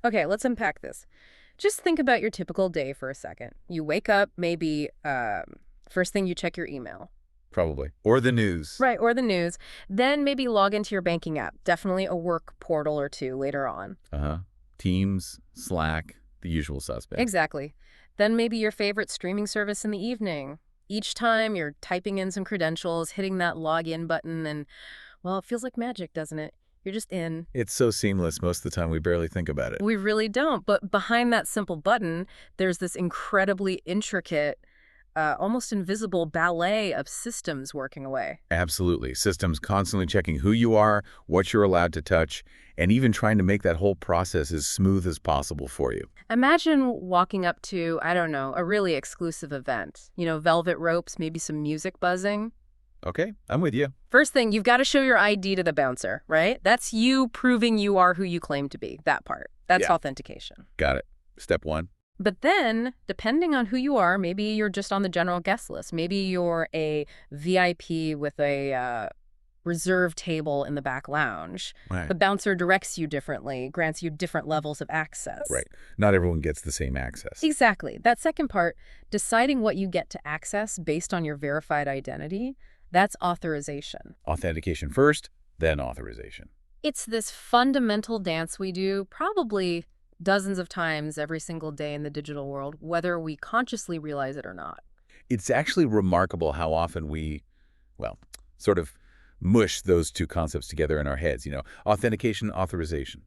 Okay, let's unpack this. Just think about your typical day for a second. You wake up, maybe first thing you check your email. Probably. Or the news. Right, or the news. Then maybe log into your banking app. Definitely a work portal or two later on. Uh-huh. Teams, Slack, the usual suspects. Exactly. Then maybe your favorite streaming service in the evening. Each time you're typing in some credentials, hitting that login button, and, well, it feels like magic, doesn't it? You're just in. It's so seamless most of the time we barely think about it. We really don't. But behind that simple button, there's this incredibly intricate, almost invisible ballet of systems working away. Absolutely. Systems constantly checking who you are, what you're allowed to touch, and even trying to make that whole process as smooth as possible for you. Imagine walking up to, I don't know, a really exclusive event. Velvet ropes, maybe some music buzzing. Okay, I'm with you. First thing, you've got to show your ID to the bouncer, right? That's you proving you are who you claim to be, that part. That's Yeah. authentication. Got it. Step one. But then, depending on who you are, maybe you're just on the general guest list. Maybe you're a VIP with a reserved table in the back lounge. Right. The bouncer directs you differently, grants you different levels of access. Right. Not everyone gets the same access. Exactly. That second part, deciding what you get to access based on your verified identity, that's authorization. Authentication first, then authorization. It's this fundamental dance we do probably dozens of times every single day in the digital world, whether we consciously realize it or not. It's actually remarkable how often we, well, sort of mush those two concepts together in our heads. Authentication, authorization.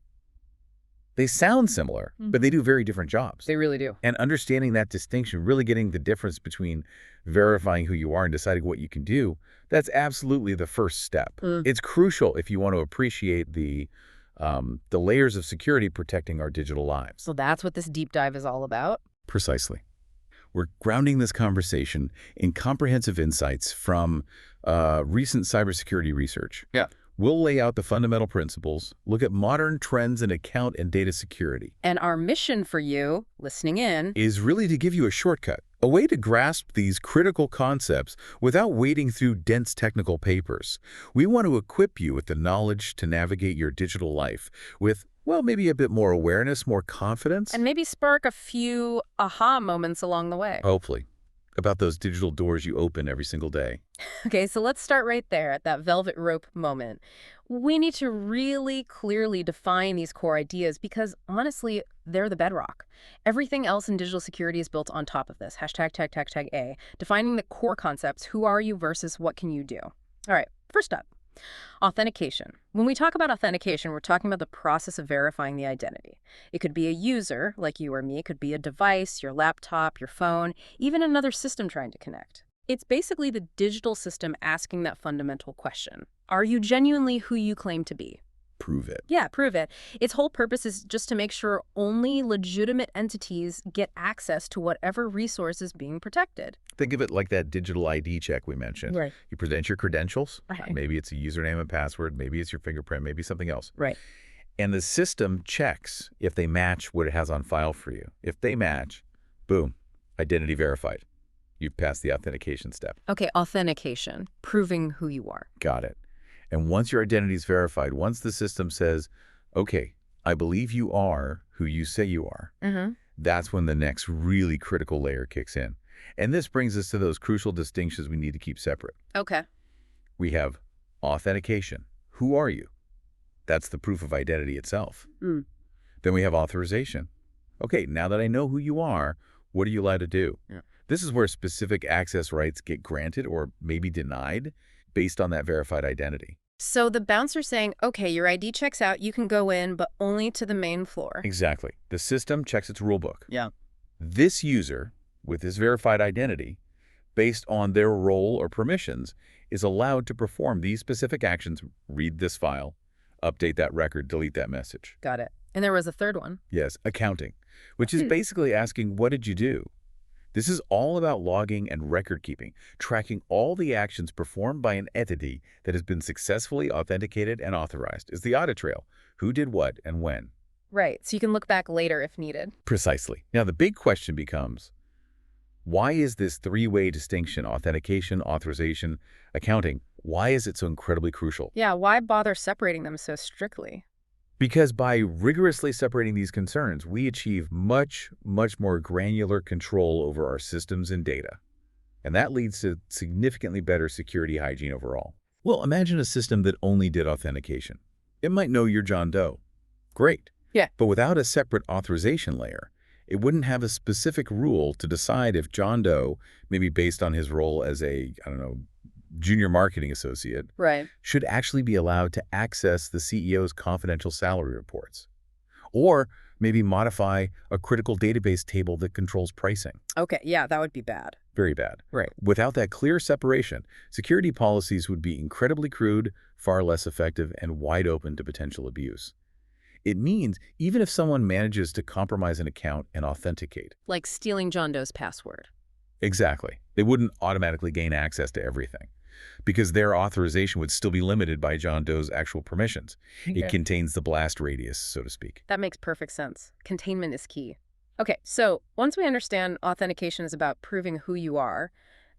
They sound similar, but they do very different jobs. They really do. And understanding that distinction, really getting the difference between verifying who you are and deciding what you can do, that's absolutely the first step. It's crucial if you want to appreciate the layers of security protecting our digital lives. So that's what this deep dive is all about. Precisely. We're grounding this conversation in comprehensive insights from recent cybersecurity research. Yeah. We'll lay out the fundamental principles, look at modern trends in account and data security. And our mission for you, listening in, is really to give you a shortcut, a way to grasp these critical concepts without wading through dense technical papers. We want to equip you with the knowledge to navigate your digital life with, well, maybe a bit more awareness, more confidence. and maybe spark a few aha moments along the way. Hopefully, about those digital doors you open every single day. Okay, so let's start right there at that velvet rope moment. We need to really clearly define these core ideas because, honestly, they're the bedrock. Everything else in digital security is built on top of this. Hashtag, tag, tag, tag, A. Defining the core concepts. Who are you versus what can you do? All right, first up, authentication. When we talk about authentication, we're talking about the process of verifying the identity. It could be a user, like you or me. It could be a device, your laptop, your phone, even another system trying to connect. It's basically the digital system asking that fundamental question. Are you genuinely who you claim to be? Prove it. Yeah, prove it. Its whole purpose is just to make sure only legitimate entities get access to whatever resource is being protected. Think of it like that digital ID check we mentioned. Right. You present your credentials. Right. Maybe it's a username and password. Maybe it's your fingerprint. Maybe something else. Right. And the system checks if they match what it has on file for you. If they match, boom, identity verified. You've passed the authentication step. Okay, authentication, proving who you are. Got it. And once your identity is verified, once the system says, okay, I believe you are who you say you are, that's when the next really critical layer kicks in. And this brings us to those crucial distinctions we need to keep separate. Okay. We have authentication. Who are you? That's the proof of identity itself. Then we have authorization. Okay, now that I know who you are, what are you allowed to do? Yeah. This is where specific access rights get granted or maybe denied based on that verified identity. So the bouncer saying, okay, your ID checks out, you can go in, but only to the main floor. Exactly. The system checks its rulebook. Yeah. This user, with this verified identity, based on their role or permissions, is allowed to perform these specific actions, read this file, update that record, delete that message. Got it. And there was a third one. Yes, accounting, which is basically asking, what did you do? This is all about logging and record keeping, tracking all the actions performed by an entity that has been successfully authenticated and authorized. It's the audit trail. Who did what and when? Right, so you can look back later if needed. Precisely. Now, the big question becomes, why is this three-way distinction, authentication, authorization, accounting, why is it so incredibly crucial? Yeah, why bother separating them so strictly? Because by rigorously separating these concerns, we achieve much, much more granular control over our systems and data. And that leads to significantly better security hygiene overall. Well, imagine a system that only did authentication. It might know you're John Doe. Great. Yeah. But without a separate authorization layer, it wouldn't have a specific rule to decide if John Doe, maybe based on his role as a, I don't know, junior marketing associate, Right. should actually be allowed to access the CEO's confidential salary reports. Or maybe modify a critical database table that controls pricing. Okay, yeah, that would be bad. Very bad. Right. Without that clear separation, security policies would be incredibly crude, far less effective, and wide open to potential abuse. It means even if someone manages to compromise an account and authenticate. Like stealing John Doe's password. Exactly. They wouldn't automatically gain access to everything, because their authorization would still be limited by John Doe's actual permissions. Okay. It contains the blast radius, so to speak. That makes perfect sense. Containment is key. Okay, so once we understand authentication is about proving who you are,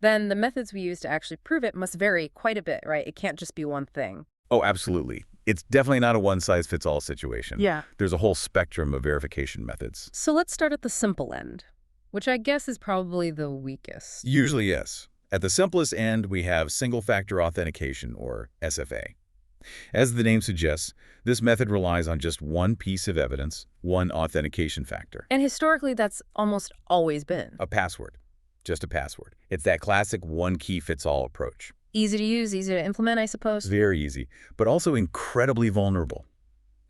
then the methods we use to actually prove it must vary quite a bit, right? It can't just be one thing. Oh, absolutely. It's definitely not a one-size-fits-all situation. Yeah. There's a whole spectrum of verification methods. So let's start at the simple end, which I guess is probably the weakest. Usually, yes. At the simplest end, we have single-factor authentication, or SFA. As the name suggests, this method relies on just one piece of evidence, one authentication factor. And historically, that's almost always been. A password. Just a password. It's that classic one-key-fits-all approach. Easy to use, easy to implement, I suppose. Very easy, but also incredibly vulnerable.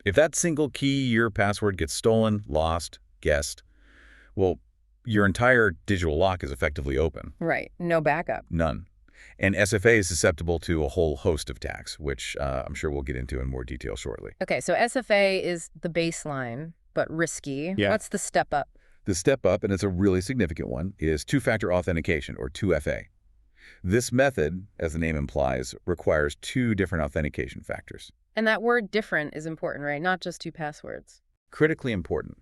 If that single key, your password, gets stolen, lost, guessed, well, your entire digital lock is effectively open. Right, no backup. None. And SFA is susceptible to a whole host of attacks, which I'm sure we'll get into in more detail shortly. Okay, so SFA is the baseline, but risky. Yeah. What's the step up? The step up, and it's a really significant one, is two-factor authentication, or 2FA. This method, as the name implies, requires two different authentication factors. And that word different is important, right? Not just two passwords. Critically important.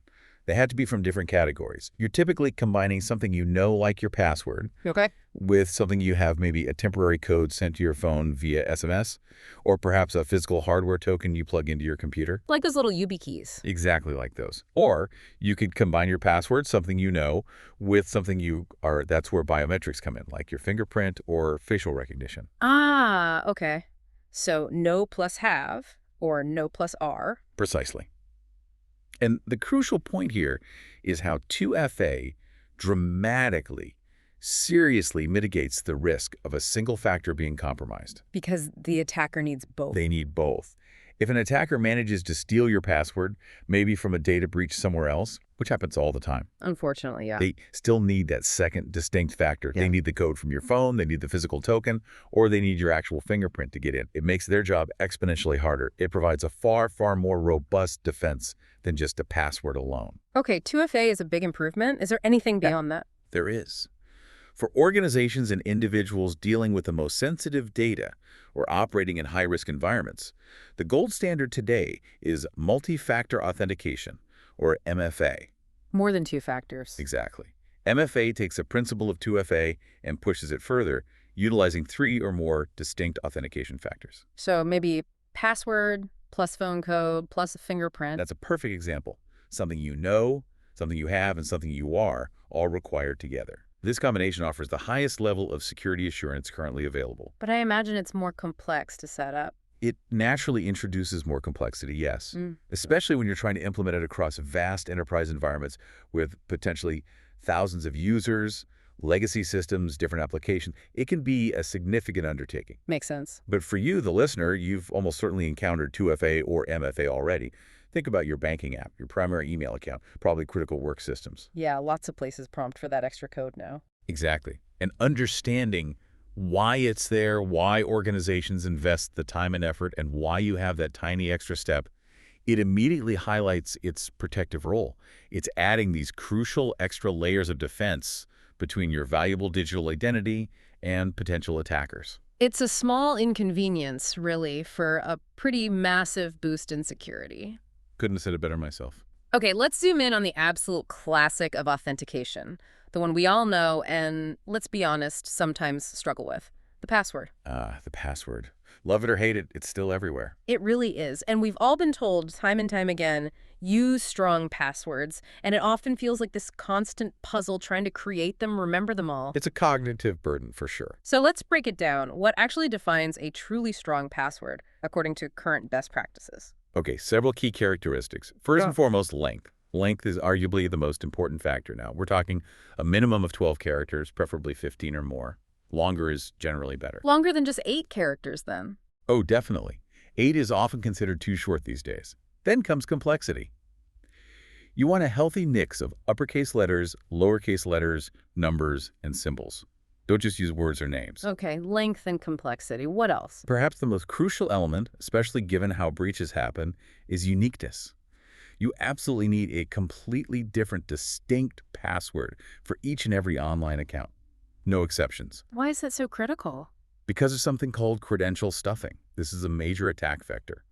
They had to be from different categories. You're typically combining something you know, like your password, Okay. with something you have, maybe a temporary code sent to your phone via SMS, or perhaps a physical hardware token you plug into your computer. Like those little YubiKeys. Exactly like those. Or you could combine your password, something you know, with something that's where biometrics come in, like your fingerprint or facial recognition. Ah, okay. So no plus have, or no plus are. Precisely. And the crucial point here is how 2FA dramatically, seriously mitigates the risk of a single factor being compromised. Because the attacker needs both. They need both. If an attacker manages to steal your password, maybe from a data breach somewhere else, which happens all the time, Unfortunately, yeah. they still need that second distinct factor. Yeah. They need the code from your phone, they need the physical token, or they need your actual fingerprint to get in. It makes their job exponentially harder. It provides a far, far more robust defense than just a password alone. Okay, 2FA is a big improvement. Is there anything beyond that? There is. For organizations and individuals dealing with the most sensitive data or operating in high-risk environments, the gold standard today is multi-factor authentication, or MFA. More than two factors. Exactly. MFA takes a principle of 2FA and pushes it further, utilizing 3 or more distinct authentication factors. So maybe password plus phone code plus a fingerprint. That's a perfect example. Something you know, something you have, and something you are, all required together. This combination offers the highest level of security assurance currently available. But I imagine it's more complex to set up. It naturally introduces more complexity, yes, especially when you're trying to implement it across vast enterprise environments with potentially thousands of users, legacy systems, different applications. It can be a significant undertaking. Makes sense. But for you, the listener, you've almost certainly encountered 2FA or MFA already. Think about your banking app, your primary email account, probably critical work systems. Yeah, lots of places prompt for that extra code now. Exactly. And understanding why it's there, why organizations invest the time and effort, and why you have that tiny extra step, it immediately highlights its protective role. It's adding these crucial extra layers of defense between your valuable digital identity and potential attackers. It's a small inconvenience, really, for a pretty massive boost in security. Couldn't have said it better myself. Okay, let's zoom in on the absolute classic of authentication, the one we all know and, let's be honest, sometimes struggle with, the password. The password. Love it or hate it, it's still everywhere. It really is. And we've all been told time and time again, use strong passwords. And it often feels like this constant puzzle trying to create them, remember them all. It's a cognitive burden for sure. So let's break it down. What actually defines a truly strong password, according to current best practices? Okay, several key characteristics. First and foremost, length. Length is arguably the most important factor now. We're talking a minimum of 12 characters, preferably 15 or more. Longer is generally better. Longer than just 8 characters, then. Oh, definitely. 8 is often considered too short these days. Then comes complexity. You want a healthy mix of uppercase letters, lowercase letters, numbers, and symbols. Don't just use words or names. Okay, length and complexity. What else? Perhaps the most crucial element, especially given how breaches happen, is uniqueness. You absolutely need a completely different, distinct password for each and every online account. No exceptions. Why is that so critical? Because of something called credential stuffing. This is a major attack vector.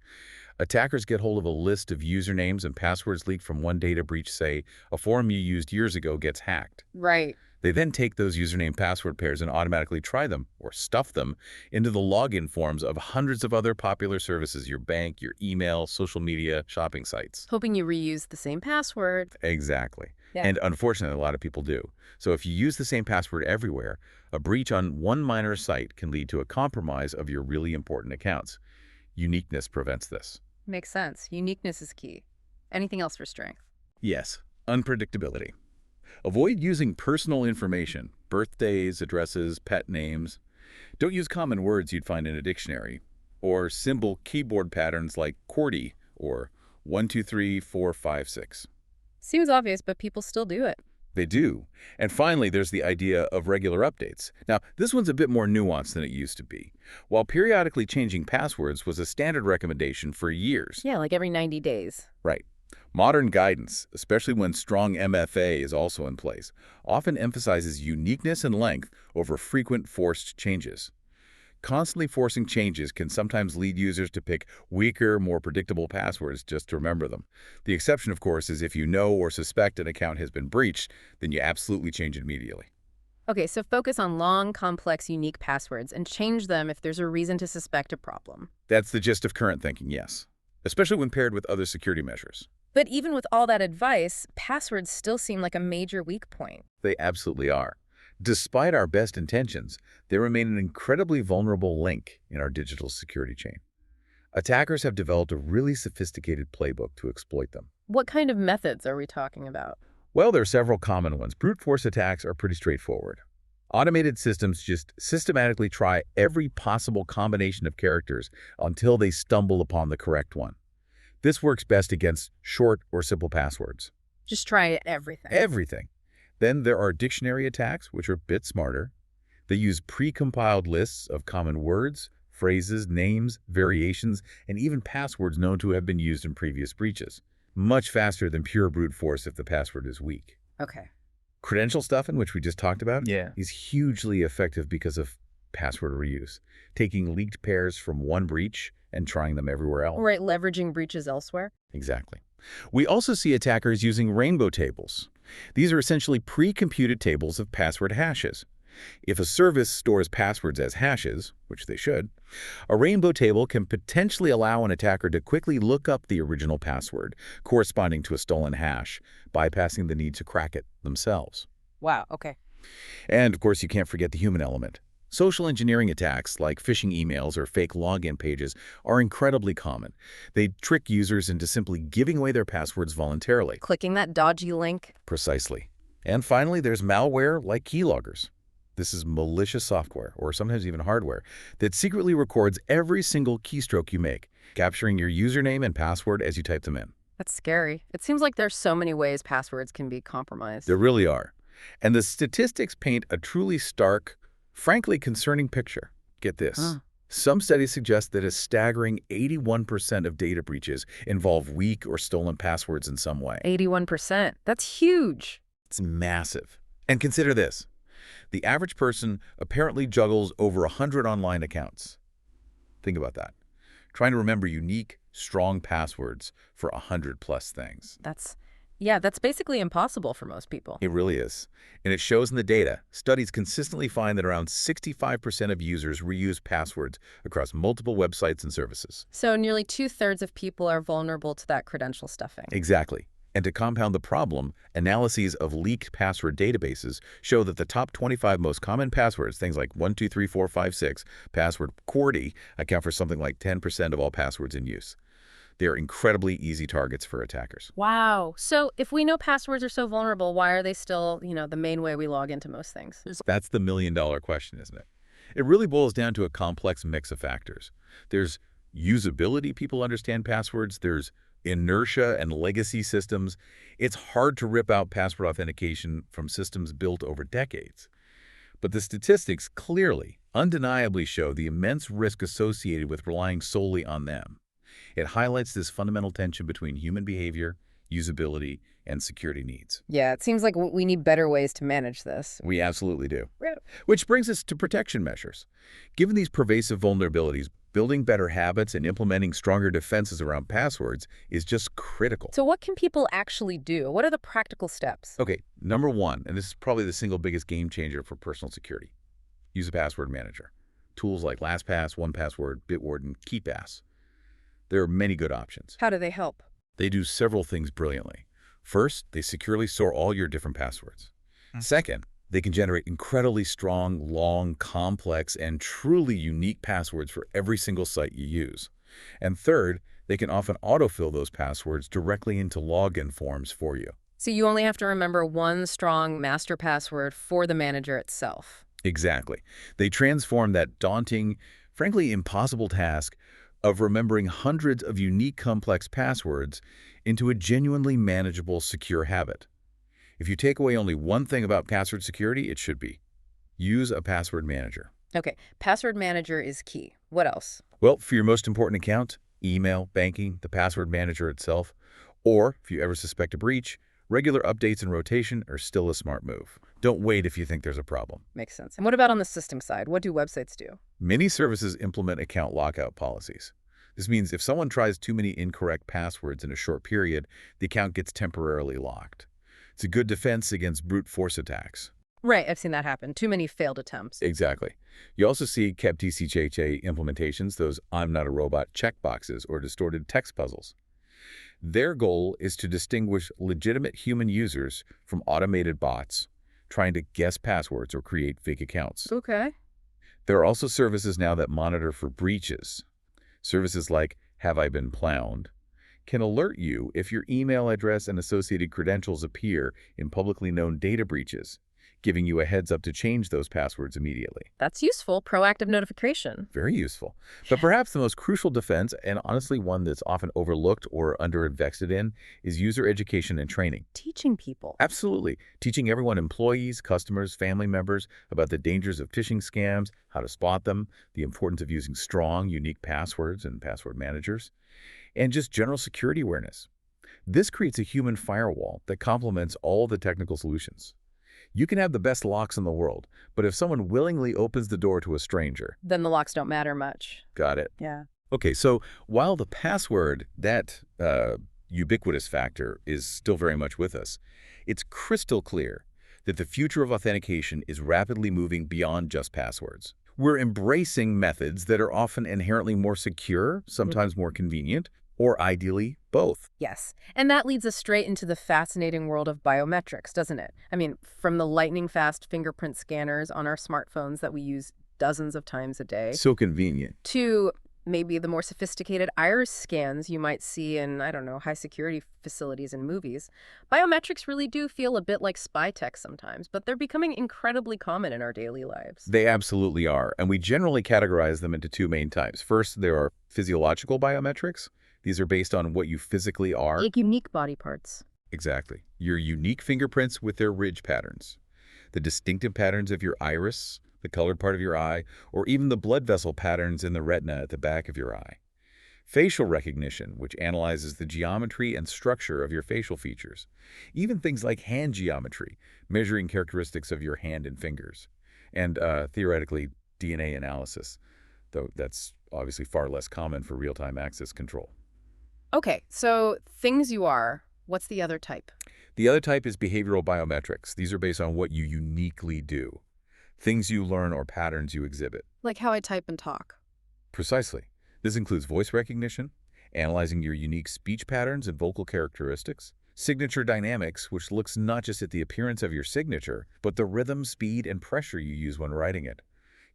Attackers get hold of a list of usernames and passwords leaked from one data breach. Say, a forum you used years ago gets hacked. Right. They then take those username-password pairs and automatically try them, or stuff them, into the login forms of hundreds of other popular services, your bank, your email, social media, shopping sites. Hoping you reuse the same password. Exactly. Yeah. And unfortunately, a lot of people do. So if you use the same password everywhere, a breach on one minor site can lead to a compromise of your really important accounts. Uniqueness prevents this. Makes sense. Uniqueness is key. Anything else for strength? Yes, unpredictability. Avoid using personal information, birthdays, addresses, pet names. Don't use common words you'd find in a dictionary, or symbol keyboard patterns like QWERTY or 123456. Seems obvious, but people still do it. They do. And finally, there's the idea of regular updates. Now, this one's a bit more nuanced than it used to be. While periodically changing passwords was a standard recommendation for years. Yeah, like every 90 days. Right. Modern guidance, especially when strong MFA is also in place, often emphasizes uniqueness and length over frequent forced changes. Constantly forcing changes can sometimes lead users to pick weaker, more predictable passwords just to remember them. The exception, of course, is if you know or suspect an account has been breached, then you absolutely change it immediately. Okay, so focus on long, complex, unique passwords and change them if there's a reason to suspect a problem. That's the gist of current thinking, yes, especially when paired with other security measures. But even with all that advice, passwords still seem like a major weak point. They absolutely are. Despite our best intentions, they remain an incredibly vulnerable link in our digital security chain. Attackers have developed a really sophisticated playbook to exploit them. What kind of methods are we talking about? Well, there are several common ones. Brute force attacks are pretty straightforward. Automated systems just systematically try every possible combination of characters until they stumble upon the correct one. This works best against short or simple passwords. Just try everything. Everything. Then there are dictionary attacks, which are a bit smarter. They use pre-compiled lists of common words, phrases, names, variations, and even passwords known to have been used in previous breaches. Much faster than pure brute force if the password is weak. Okay. Credential stuffing, which we just talked about, Yeah. is hugely effective because of password reuse, taking leaked pairs from one breach and trying them everywhere else. Right, leveraging breaches elsewhere. Exactly. We also see attackers using rainbow tables. These are essentially pre-computed tables of password hashes. If a service stores passwords as hashes, which they should, a rainbow table can potentially allow an attacker to quickly look up the original password corresponding to a stolen hash, bypassing the need to crack it themselves. Wow, okay. And, of course, you can't forget the human element. Social engineering attacks like phishing emails or fake login pages are incredibly common. They trick users into simply giving away their passwords voluntarily. Clicking that dodgy link. Precisely. And finally, there's malware like keyloggers. This is malicious software, or sometimes even hardware, that secretly records every single keystroke you make, capturing your username and password as you type them in. That's scary. It seems like there's so many ways passwords can be compromised. There really are. And the statistics paint a truly stark, frankly concerning picture. Get this. Huh. Some studies suggest that a staggering 81% of data breaches involve weak or stolen passwords in some way. 81%. That's huge. It's massive. And consider this. The average person apparently juggles over 100 online accounts. Think about that. Trying to remember unique, strong passwords for 100+ things. That's Yeah, that's basically impossible for most people. It really is. And it shows in the data. Studies consistently find that around 65% of users reuse passwords across multiple websites and services. So nearly two-thirds of people are vulnerable to that credential stuffing. Exactly. And to compound the problem, analyses of leaked password databases show that the top 25 most common passwords, things like 123456, password QWERTY, account for something like 10% of all passwords in use. They are incredibly easy targets for attackers. Wow. So if we know passwords are so vulnerable, why are they still, the main way we log into most things? That's the million-dollar question, isn't it? It really boils down to a complex mix of factors. There's usability, people understand passwords. There's inertia and legacy systems. It's hard to rip out password authentication from systems built over decades. But the statistics clearly, undeniably show the immense risk associated with relying solely on them. It highlights this fundamental tension between human behavior, usability, and security needs. Yeah, it seems like we need better ways to manage this. We absolutely do. Yeah. Which brings us to protection measures. Given these pervasive vulnerabilities, building better habits and implementing stronger defenses around passwords is just critical. So what can people actually do? What are the practical steps? Okay, number one, and this is probably the single biggest game changer for personal security, use a password manager. Tools like LastPass, 1Password, Bitwarden, KeePass. There are many good options. How do they help? They do several things brilliantly. First, they securely store all your different passwords. Second, they can generate incredibly strong, long, complex, and truly unique passwords for every single site you use. And third, they can often autofill those passwords directly into login forms for you. So you only have to remember one strong master password for the manager itself. Exactly. They transform that daunting, frankly impossible task of remembering hundreds of unique complex passwords into a genuinely manageable, secure habit. If you take away only one thing about password security, it should be use a password manager. Okay, password manager is key. What else? Well, for your most important account, email, banking, the password manager itself, or if you ever suspect a breach, regular updates and rotation are still a smart move. Don't wait if you think there's a problem. Makes sense. And what about on the system side? What do websites do? Many services implement account lockout policies. This means if someone tries too many incorrect passwords in a short period, the account gets temporarily locked. It's a good defense against brute force attacks. Right, I've seen that happen. Too many failed attempts. Exactly. You also see kept TCHA implementations, those I'm not a robot checkboxes or distorted text puzzles. Their goal is to distinguish legitimate human users from automated bots trying to guess passwords or create fake accounts. Okay. There are also services now that monitor for breaches. Services like Have I Been Pwned can alert you if your email address and associated credentials appear in publicly known data breaches, giving you a heads up to change those passwords immediately. That's useful. Proactive notification. Very useful. But perhaps the most crucial defense, and honestly one that's often overlooked or underinvested in, is user education and training. Teaching people. Absolutely. Teaching everyone, employees, customers, family members, about the dangers of phishing scams, how to spot them, the importance of using strong, unique passwords and password managers, and just general security awareness. This creates a human firewall that complements all the technical solutions. You can have the best locks in the world, but if someone willingly opens the door to a stranger... Then the locks don't matter much. Got it. Yeah. Okay, so while the password, that ubiquitous factor, is still very much with us, it's crystal clear that the future of authentication is rapidly moving beyond just passwords. We're embracing methods that are often inherently more secure, sometimes more convenient, or ideally, both. Yes. And that leads us straight into the fascinating world of biometrics, doesn't it? I mean, from the lightning-fast fingerprint scanners on our smartphones that we use dozens of times a day, So convenient. to maybe the more sophisticated iris scans you might see in, I don't know, high-security facilities and movies. Biometrics really do feel a bit like spy tech sometimes, but they're becoming incredibly common in our daily lives. They absolutely are, and we generally categorize them into two main types. First, there are physiological biometrics. These are based on what you physically are. Like unique body parts. Exactly. Your unique fingerprints with their ridge patterns, the distinctive patterns of your iris, the colored part of your eye, or even the blood vessel patterns in the retina at the back of your eye. Facial recognition, which analyzes the geometry and structure of your facial features. Even things like hand geometry, measuring characteristics of your hand and fingers. And theoretically, DNA analysis, though that's obviously far less common for real-time access control. Okay, so things you are, What's the other type? The other type is behavioral biometrics. These are based on what you uniquely do, things you learn or patterns you exhibit. Like how I type and talk. Precisely. This includes voice recognition, analyzing your unique speech patterns and vocal characteristics, signature dynamics, which looks not just at the appearance of your signature, but the rhythm, speed, and pressure you use when writing it.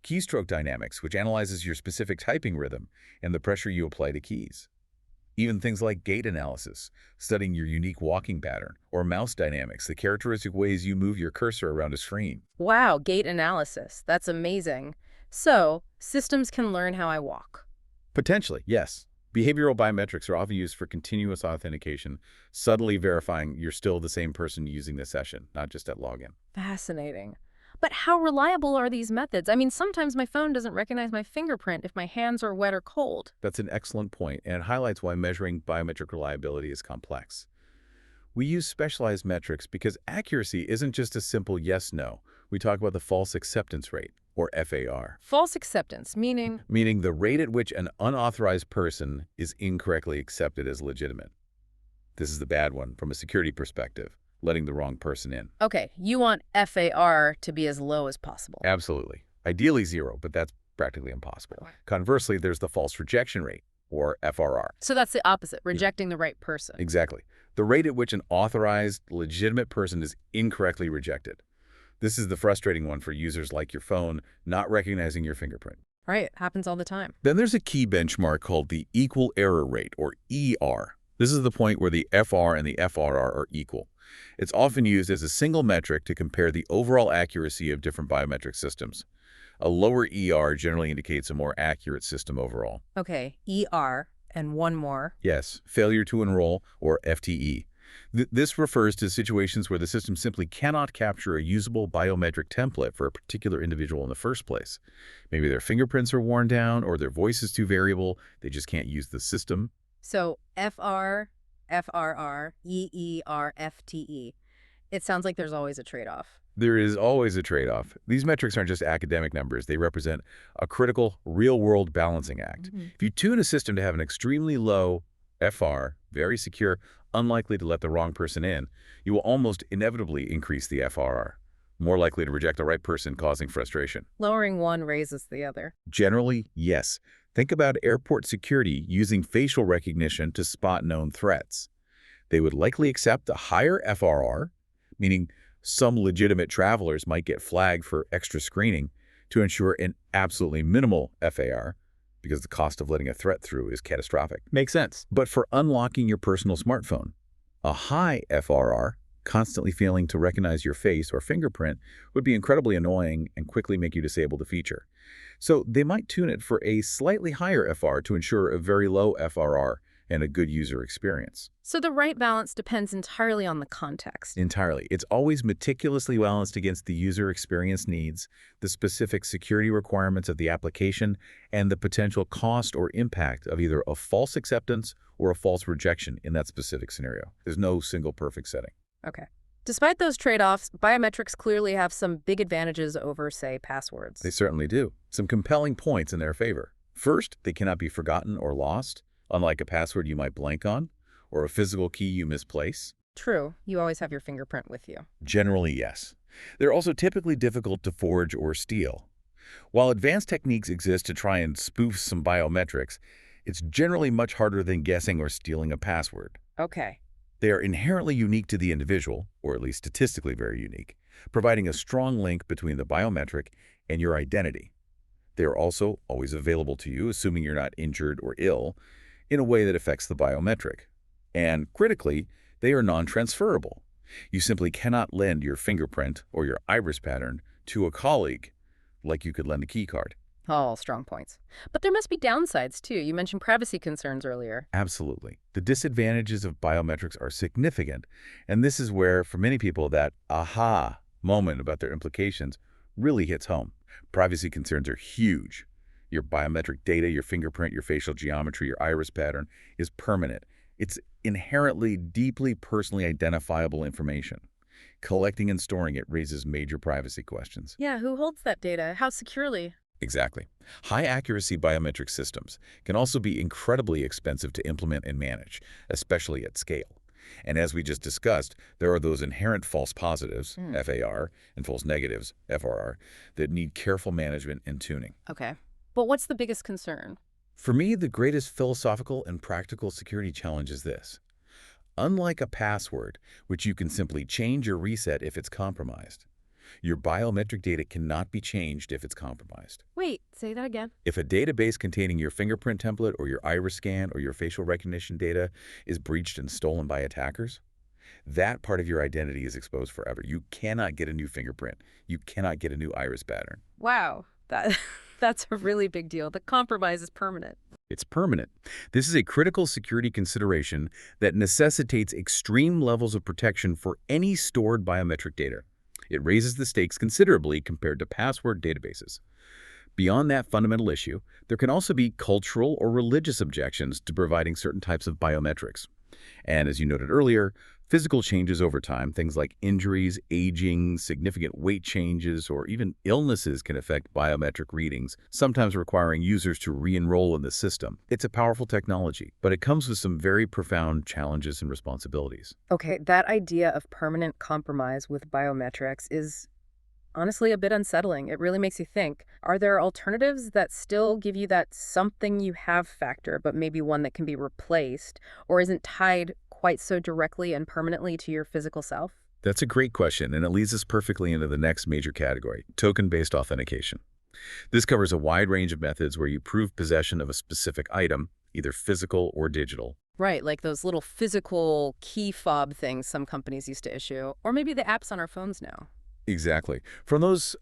Keystroke dynamics, which analyzes your specific typing rhythm and the pressure you apply to keys. Even things like gait analysis, studying your unique walking pattern, or mouse dynamics, the characteristic ways you move your cursor around a screen. Wow, gait analysis. That's amazing. So, systems can learn how I walk. Potentially, yes. Behavioral biometrics are often used for continuous authentication, subtly verifying you're still the same person using the session, not just at login. Fascinating. But how reliable are these methods? I mean, sometimes my phone doesn't recognize my fingerprint if my hands are wet or cold. That's an excellent point, and it highlights why measuring biometric reliability is complex. We use specialized metrics because accuracy isn't just a simple yes-no. We talk about the false acceptance rate, or FAR, False acceptance, meaning, meaning the rate at which an unauthorized person is incorrectly accepted as legitimate. This is the bad one from a security perspective, letting the wrong person in. okay, you want FAR to be as low as possible. Absolutely. Ideally zero, but that's practically impossible. Conversely, there's the false rejection rate, or FRR. So that's the opposite, rejecting the right person. Exactly. The rate at which an authorized, legitimate person is incorrectly rejected. This is the frustrating one for users like your phone not recognizing your fingerprint. Right, happens all the time. Then there's a key benchmark called the equal error rate, or ER. This is the point where the FR and the FRR are equal. It's often used as a single metric to compare the overall accuracy of different biometric systems. A lower ER generally indicates a more accurate system overall. Okay, ER, and one more. Yes, failure to enroll, or FTE. This refers to situations where the system simply cannot capture a usable biometric template for a particular individual in the first place. Maybe their fingerprints are worn down or their voice is too variable. They just can't use the system. So FR, FRR, EER, FTE. It sounds like there's always a trade-off. There is always a trade-off. These metrics aren't just academic numbers. They represent a critical, real-world balancing act. If you tune a system to have an extremely low FR, very secure, unlikely to let the wrong person in, you will almost inevitably increase the FRR, more likely to reject the right person, causing frustration. Lowering one raises the other. Generally, yes. Think about airport security using facial recognition to spot known threats. They would likely accept a higher FRR, meaning some legitimate travelers might get flagged for extra screening, to ensure an absolutely minimal FAR, because the cost of letting a threat through is catastrophic. Makes sense. But for unlocking your personal smartphone, a high FRR, constantly failing to recognize your face or fingerprint, would be incredibly annoying and quickly make you disable the feature. So they might tune it for a slightly higher FR to ensure a very low FRR and a good user experience. So the right balance depends entirely on the context. Entirely. It's always meticulously balanced against the user experience needs, the specific security requirements of the application, and the potential cost or impact of either a false acceptance or a false rejection in that specific scenario. There's no single perfect setting. Okay. Despite those trade-offs, biometrics clearly have some big advantages over, say, passwords. They certainly do. Some compelling points in their favor. First, they cannot be forgotten or lost, unlike a password you might blank on or a physical key you misplace. True. You always have your fingerprint with you. Generally, yes. They're also typically difficult to forge or steal. While advanced techniques exist to try and spoof some biometrics, it's generally much harder than guessing or stealing a password. Okay. They are inherently unique to the individual, or at least statistically very unique, providing a strong link between the biometric and your identity. They are also always available to you, assuming you're not injured or ill, in a way that affects the biometric. And critically, they are non-transferable. You simply cannot lend your fingerprint or your iris pattern to a colleague like you could lend a key card. All strong points. But there must be downsides, too. You mentioned privacy concerns earlier. Absolutely. The disadvantages of biometrics are significant, and this is where, for many people, that aha moment about their implications really hits home. Privacy concerns are huge. Your biometric data, your fingerprint, your facial geometry, your iris pattern is permanent. It's inherently deeply personally identifiable information. Collecting and storing it raises major privacy questions. Yeah, who holds that data? How securely? Exactly. High-accuracy biometric systems can also be incredibly expensive to implement and manage, especially at scale. And as we just discussed, there are those inherent false positives, Mm, FAR, and false negatives, FRR, that need careful management and tuning. okay. But what's the biggest concern? For me, the greatest philosophical and practical security challenge is this. Unlike a password, which you can simply change or reset if it's compromised, your biometric data cannot be changed if it's compromised. Wait, say that again. If a database containing your fingerprint template or your iris scan or your facial recognition data is breached and stolen by attackers, that part of your identity is exposed forever. You cannot get a new fingerprint. You cannot get a new iris pattern. Wow, that that's a really big deal. The compromise is permanent. It's permanent. This is a critical security consideration that necessitates extreme levels of protection for any stored biometric data. It raises the stakes considerably compared to password databases. Beyond that fundamental issue, there can also be cultural or religious objections to providing certain types of biometrics. And as you noted earlier, physical changes over time, things like injuries, aging, significant weight changes, or even illnesses can affect biometric readings, sometimes requiring users to re-enroll in the system. It's a powerful technology, but it comes with some very profound challenges and responsibilities. Okay, that idea of permanent compromise with biometrics is honestly a bit unsettling. It really makes you think, are there alternatives that still give you that something you have factor, but maybe one that can be replaced or isn't tied quite so directly and permanently to your physical self? That's a great question, and it leads us perfectly into the next major category, token-based authentication. This covers a wide range of methods where you prove possession of a specific item, either physical or digital. Right, like those little physical key fob things some companies used to issue, or maybe the apps on our phones now. Exactly. From those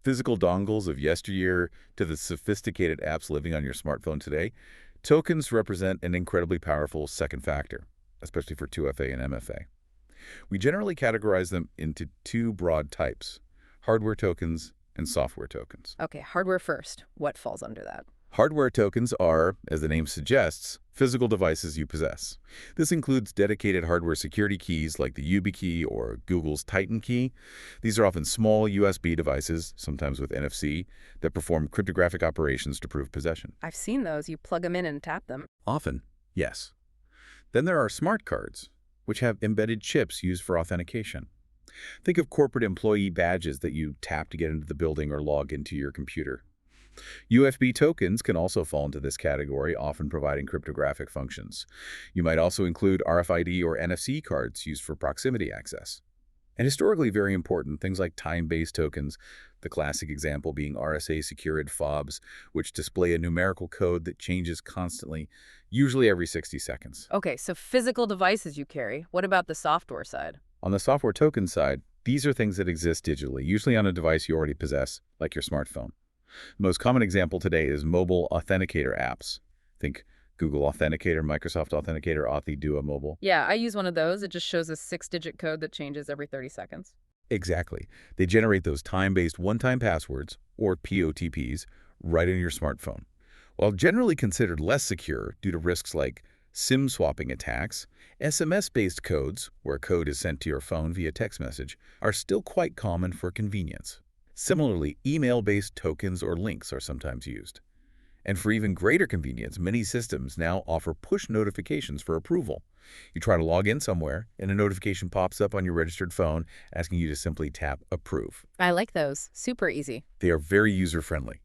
physical dongles of yesteryear to the sophisticated apps living on your smartphone today, tokens represent an incredibly powerful second factor, especially for 2FA and MFA. We generally categorize them into two broad types, hardware tokens and software tokens. Okay, hardware first. What falls under that? Hardware tokens are, as the name suggests, physical devices you possess. This includes dedicated hardware security keys like the YubiKey or Google's Titan key. These are often small USB devices, sometimes with NFC, that perform cryptographic operations to prove possession. I've seen those. You plug them in and tap them. Often, yes. Then there are smart cards, which have embedded chips used for authentication. Think of corporate employee badges that you tap to get into the building or log into your computer. USB tokens can also fall into this category, often providing cryptographic functions. You might also include RFID or NFC cards used for proximity access. And historically very important, things like time-based tokens, the classic example being RSA-secured fobs, which display a numerical code that changes constantly, usually every 60 seconds. Okay, so physical devices you carry. What about the software side? On the software token side, these are things that exist digitally, usually on a device you already possess, like your smartphone. The most common example today is mobile authenticator apps. Think Google Authenticator, Microsoft Authenticator, Authy Duo Mobile. Yeah, I use one of those. It just shows a 6-digit code that changes every 30 seconds. Exactly. They generate those time-based one-time passwords, or POTPs, right in your smartphone. While generally considered less secure due to risks like SIM swapping attacks, SMS-based codes, where a code is sent to your phone via text message, are still quite common for convenience. Similarly, email-based tokens or links are sometimes used. And for even greater convenience, many systems now offer push notifications for approval. You try to log in somewhere, and a notification pops up on your registered phone asking you to simply tap Approve. I like those. Super easy. They are very user-friendly.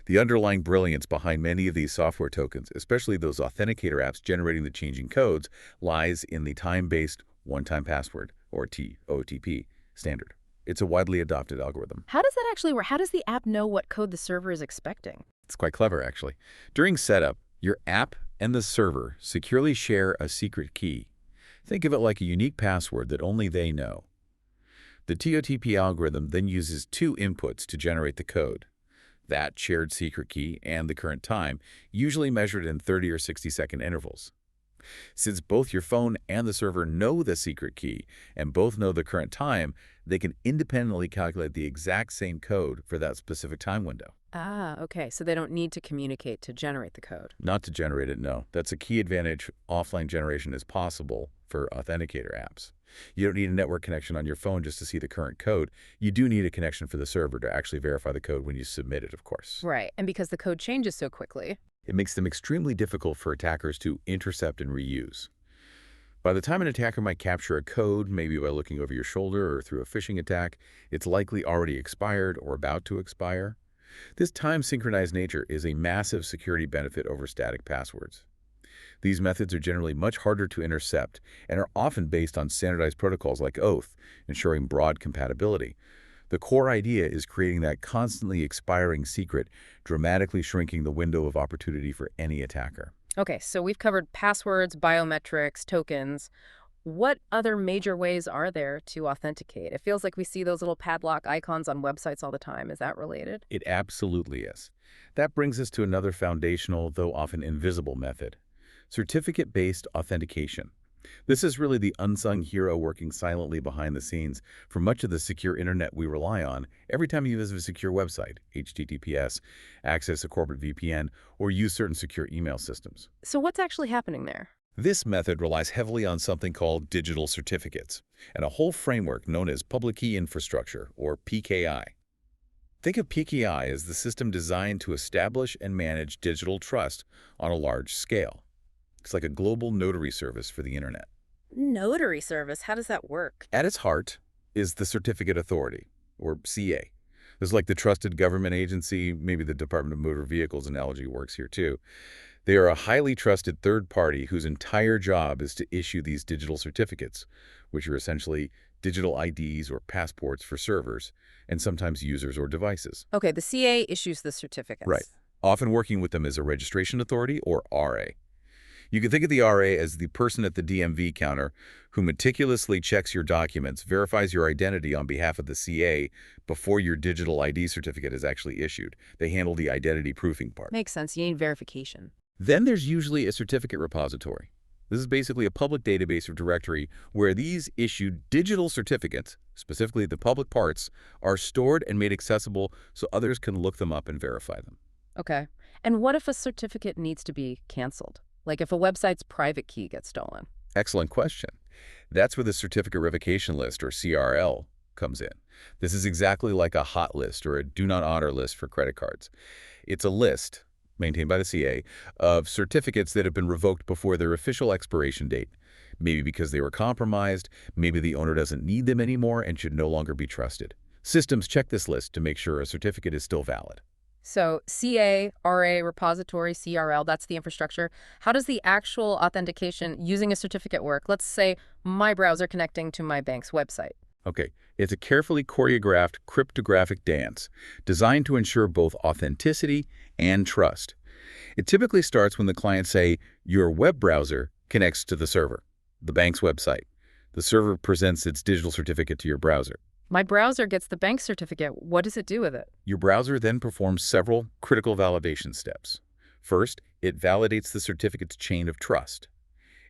The underlying brilliance behind many of these software tokens, especially those authenticator apps generating the changing codes, lies in the time-based one-time password, or TOTP, standard. It's a widely adopted algorithm. How does that actually work? How does the app know what code the server is expecting? It's quite clever, actually. During setup, your app and the server securely share a secret key. Think of it like a unique password that only they know. The TOTP algorithm then uses two inputs to generate the code. That shared secret key and the current time, usually measured in 30 or 60-second intervals. Since both your phone and the server know the secret key and both know the current time, they can independently calculate the exact same code for that specific time window. Ah, okay. So they don't need to communicate to generate the code. Not to generate it, no. That's a key advantage. Offline generation is possible for authenticator apps. You don't need a network connection on your phone just to see the current code. You do need a connection for the server to actually verify the code when you submit it, of course. Right. And because the code changes so quickly. It makes them extremely difficult for attackers to intercept and reuse. By the time an attacker might capture a code, maybe by looking over your shoulder or through a phishing attack, it's likely already expired or about to expire. This time-synchronized nature is a massive security benefit over static passwords. These methods are generally much harder to intercept and are often based on standardized protocols like Oath, ensuring broad compatibility. The core idea is creating that constantly expiring secret, dramatically shrinking the window of opportunity for any attacker. Okay, so we've covered passwords, biometrics, tokens. What other major ways are there to authenticate? It feels like we see those little padlock icons on websites all the time. Is that related? It absolutely is. That brings us to another foundational, though often invisible method: certificate-based authentication. This is really the unsung hero working silently behind the scenes for much of the secure internet we rely on every time you visit a secure website, HTTPS, access a corporate VPN, or use certain secure email systems. So what's actually happening there? This method relies heavily on something called digital certificates and a whole framework known as public key infrastructure, or PKI. Think of PKI as the system designed to establish and manage digital trust on a large scale. It's like a global notary service for the internet. Notary service. How does that work? At its heart is the Certificate Authority, or CA. This is like the trusted government agency, maybe the Department of Motor Vehicles analogy works here too. They are a highly trusted third party whose entire job is to issue these digital certificates, which are essentially digital IDs or passports for servers, and sometimes users or devices. Okay, the CA issues the Right. certificates. Often working with them as a registration authority, or RA. You can think of the RA as the person at the DMV counter who meticulously checks your documents, verifies your identity on behalf of the CA before your digital ID certificate is actually issued. They handle the identity proofing part. Makes sense. You need verification. Then there's usually a certificate repository. This is basically a public database or directory where these issued digital certificates, specifically the public parts, are stored and made accessible so others can look them up and verify them. Okay. And what if a certificate needs to be canceled? Like if a website's private key gets stolen? Excellent question. That's where the Certificate Revocation List, or CRL, comes in. This is exactly like a hot list or a do not honor list for credit cards. It's a list, maintained by the CA, of certificates that have been revoked before their official expiration date. Maybe because they were compromised, maybe the owner doesn't need them anymore and should no longer be trusted. Systems check this list to make sure a certificate is still valid. So CA, RA, repository, CRL, that's the infrastructure. How does the actual authentication using a certificate work? Let's say my browser connecting to my bank's website. Okay, it's a carefully choreographed cryptographic dance designed to ensure both authenticity and trust. It typically starts when the client say, your web browser connects to the server, the bank's website. The server presents its digital certificate to your browser. My browser gets the bank certificate. What does it do with it? Your browser then performs several critical validation steps. First, it validates the certificate's chain of trust.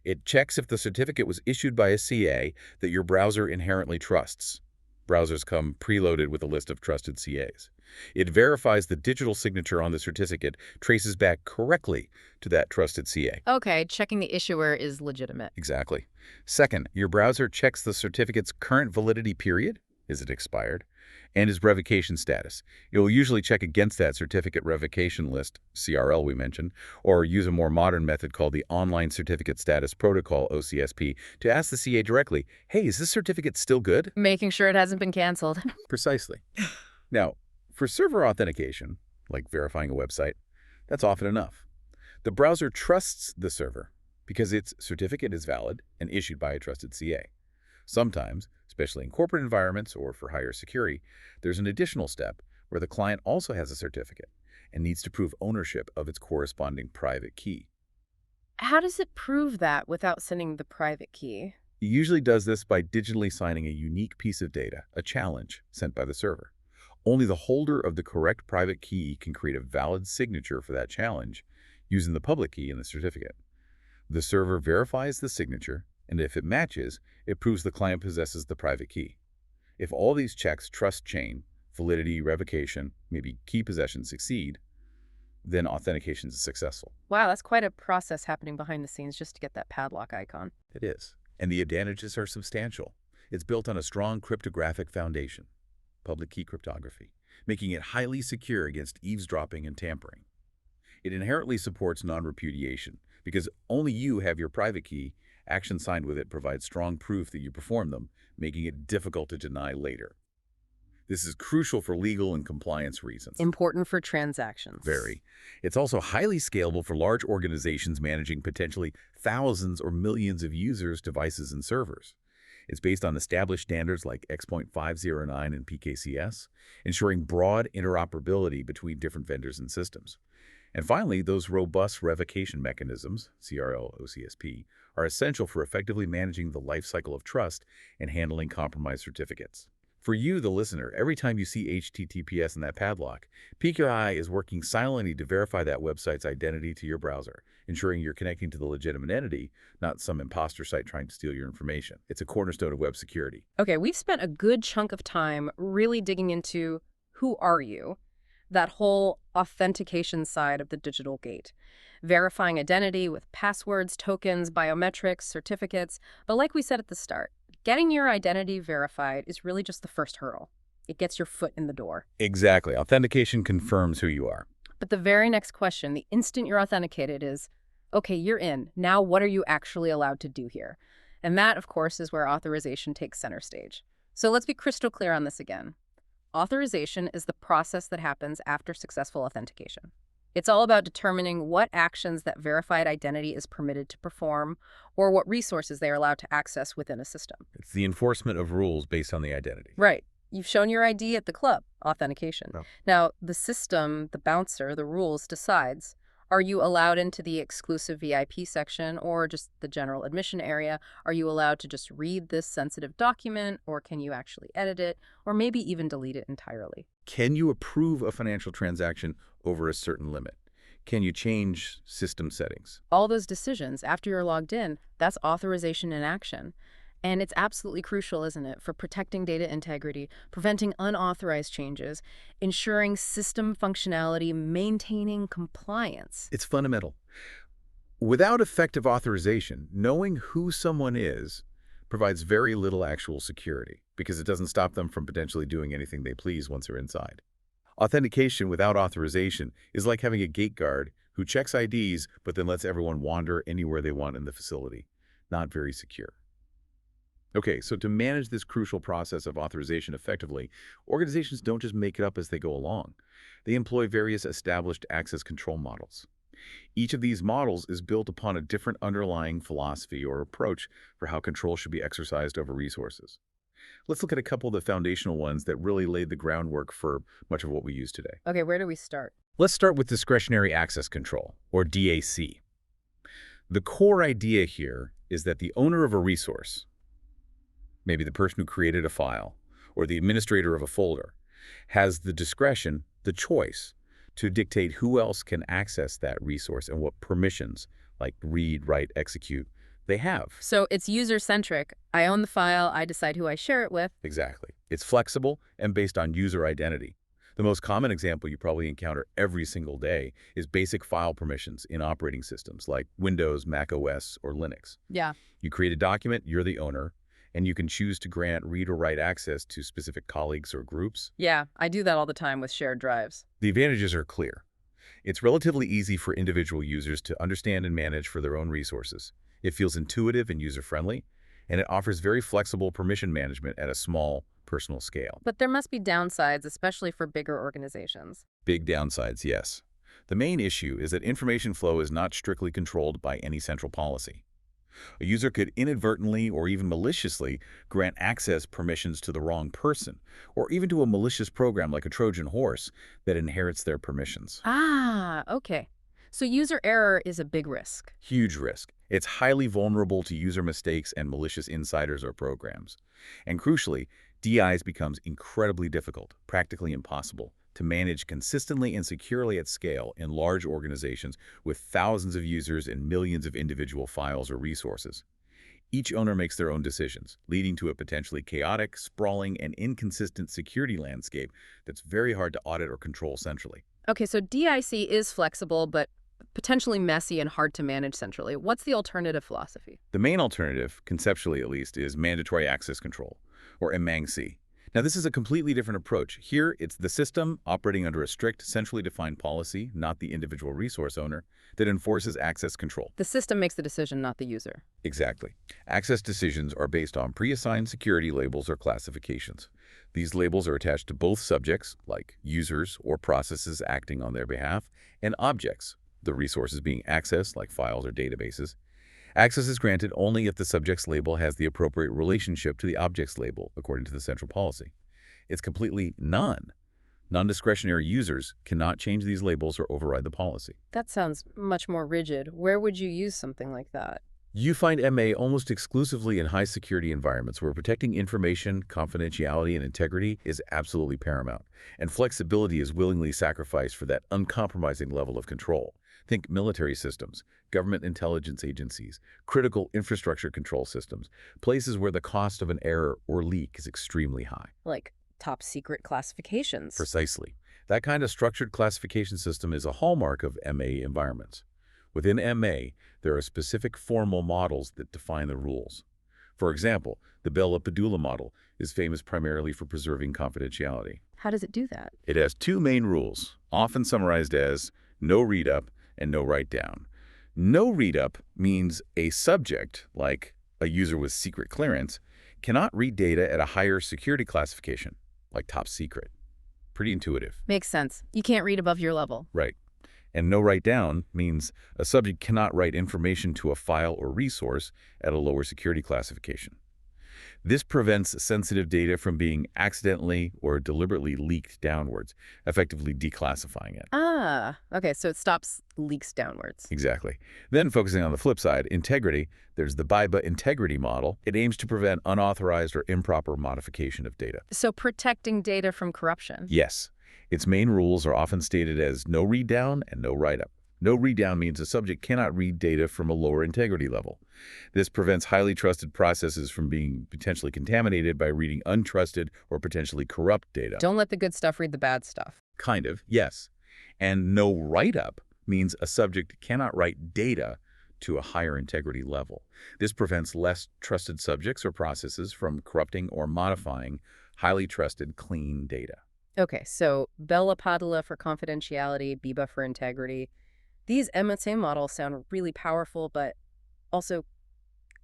It checks if the certificate was issued by a CA that your browser inherently trusts. Browsers come preloaded with a list of trusted CAs. It verifies the digital signature on the certificate traces back correctly to that trusted CA. Okay, checking the issuer is legitimate. Exactly. Second, your browser checks the certificate's current validity period. Is it expired? And its revocation status. It will usually check against that certificate revocation list, CRL we mentioned, or use a more modern method called the Online Certificate Status Protocol, OCSP, to ask the CA directly, hey, is this certificate still good? Making sure it hasn't been canceled. Precisely. Now, for server authentication, like verifying a website, that's often enough. The browser trusts the server because its certificate is valid and issued by a trusted CA. Sometimes, especially in corporate environments or for higher security, there's an additional step where the client also has a certificate and needs to prove ownership of its corresponding private key. How does it prove that without sending the private key? It usually does this by digitally signing a unique piece of data, a challenge, sent by the server. Only the holder of the correct private key can create a valid signature for that challenge using the public key in the certificate. The server verifies the signature, and if it matches, it proves the client possesses the private key. If all these checks, trust chain, validity, revocation, maybe key possession succeed, then authentication is successful. Wow, that's quite a process happening behind the scenes just to get that padlock icon. It is. And the advantages are substantial. It's built on a strong cryptographic foundation, public key cryptography, making it highly secure against eavesdropping and tampering. It inherently supports non-repudiation because only you have your private key Actions signed with it provide strong proof that you perform them, making it difficult to deny later. This is crucial for legal and compliance reasons. Important for transactions. Very. It's also highly scalable for large organizations managing potentially thousands or millions of users, devices, and servers. It's based on established standards like X.509 and PKCS, ensuring broad interoperability between different vendors and systems. And finally, those robust revocation mechanisms, CRL-OCSP, are essential for effectively managing the lifecycle of trust and handling compromised certificates. For you, the listener, every time you see HTTPS in that padlock, PKI is working silently to verify that website's identity to your browser, ensuring you're connecting to the legitimate entity, not some imposter site trying to steal your information. It's a cornerstone of web security. Okay, we've spent a good chunk of time really digging into who are you, that whole authentication side of the digital gate, verifying identity with passwords, tokens, biometrics, certificates. But like we said at the start, getting your identity verified is really just the first hurdle. It gets your foot in the door. Exactly. Authentication confirms who you are. But the very next question, the instant you're authenticated, is, okay, you're in. Now what are you actually allowed to do here? And that, of course, is where authorization takes center stage. So let's be crystal clear on this again. Authorization is the process that happens after successful authentication. It's all about determining what actions that verified identity is permitted to perform or what resources they are allowed to access within a system. It's the enforcement of rules based on the identity. Right. You've shown your ID at the club, authentication. Oh. Now, the system, the bouncer, the rules decides, are you allowed into the exclusive VIP section or just the general admission area? Are you allowed to just read this sensitive document, or can you actually edit it, or maybe even delete it entirely? Can you approve a financial transaction over a certain limit? Can you change system settings? All those decisions after you're logged in, that's authorization in action. And it's absolutely crucial, isn't it, for protecting data integrity, preventing unauthorized changes, ensuring system functionality, maintaining compliance. It's fundamental. Without effective authorization, knowing who someone is provides very little actual security because it doesn't stop them from potentially doing anything they please once they're inside. Authentication without authorization is like having a gate guard who checks IDs but then lets everyone wander anywhere they want in the facility. Not very secure. Okay, so to manage this crucial process of authorization effectively, organizations don't just make it up as they go along. They employ various established access control models. Each of these models is built upon a different underlying philosophy or approach for how control should be exercised over resources. Let's look at a couple of the foundational ones that really laid the groundwork for much of what we use today. Okay, where do we start? Let's start with discretionary access control, or DAC. The core idea here is that the owner of a resource, maybe the person who created a file, or the administrator of a folder, has the discretion, the choice, to dictate who else can access that resource and what permissions, like read, write, execute, they have. So it's user-centric. I own the file, I decide who I share it with. Exactly. It's flexible and based on user identity. The most common example you probably encounter every single day is basic file permissions in operating systems like Windows, Mac OS, or Linux. Yeah. You create a document, you're the owner, and you can choose to grant read or write access to specific colleagues or groups. Yeah, I do that all the time with shared drives. The advantages are clear. It's relatively easy for individual users to understand and manage for their own resources. It feels intuitive and user-friendly, and it offers very flexible permission management at a small, personal scale. But there must be downsides, especially for bigger organizations. Big downsides, yes. The main issue is that information flow is not strictly controlled by any central policy. A user could inadvertently or even maliciously grant access permissions to the wrong person, or even to a malicious program like a Trojan horse that inherits their permissions. Ah, okay. So user error is a big risk. Huge risk. It's highly vulnerable to user mistakes and malicious insiders or programs. And crucially, DIs becomes incredibly difficult, practically impossible, to manage consistently and securely at scale in large organizations with thousands of users and millions of individual files or resources. Each owner makes their own decisions, leading to a potentially chaotic, sprawling, and inconsistent security landscape that's very hard to audit or control centrally. Okay, so DIC is flexible, but potentially messy and hard to manage centrally. What's the alternative philosophy? The main alternative, conceptually at least, is mandatory access control, or MANC. Now, this is a completely different approach. Here, it's the system operating under a strict, centrally defined policy, not the individual resource owner, that enforces access control. The system makes the decision, not the user. Exactly. Access decisions are based on pre-assigned security labels or classifications. These labels are attached to both subjects, like users or processes acting on their behalf, and objects, the resources being accessed, like files or databases. Access is granted only if the subject's label has the appropriate relationship to the object's label, according to the central policy. It's completely none. Non-discretionary users cannot change these labels or override the policy. That sounds much more rigid. Where would you use something like that? You find MA almost exclusively in high-security environments where protecting information, confidentiality, and integrity is absolutely paramount, and flexibility is willingly sacrificed for that uncompromising level of control. Think military systems, government intelligence agencies, critical infrastructure control systems, places where the cost of an error or leak is extremely high. Like top secret classifications. Precisely. That kind of structured classification system is a hallmark of MA environments. Within MA, there are specific formal models that define the rules. For example, the Bella-Padula model is famous primarily for preserving confidentiality. How does it do that? It has two main rules, often summarized as no read-up and no write-down. No read-up means a subject, like a user with secret clearance, cannot read data at a higher security classification, like top secret. Pretty intuitive. Makes sense. You can't read above your level. Right. And no write-down means a subject cannot write information to a file or resource at a lower security classification. This prevents sensitive data from being accidentally or deliberately leaked downwards, effectively declassifying it. Ah, okay, so it stops leaks downwards. Exactly. Then focusing on the flip side, integrity, there's the BIBA integrity model. It aims to prevent unauthorized or improper modification of data. So protecting data from corruption. Yes. Its main rules are often stated as no read down and no write up. No read down means a subject cannot read data from a lower integrity level. This prevents highly trusted processes from being potentially contaminated by reading untrusted or potentially corrupt data. Don't let the good stuff read the bad stuff. Kind of, yes. And no write up means a subject cannot write data to a higher integrity level. This prevents less trusted subjects or processes from corrupting or modifying highly trusted, clean data. Okay, so Bella Padula for confidentiality, BIBA for integrity. These MSA models sound really powerful, but also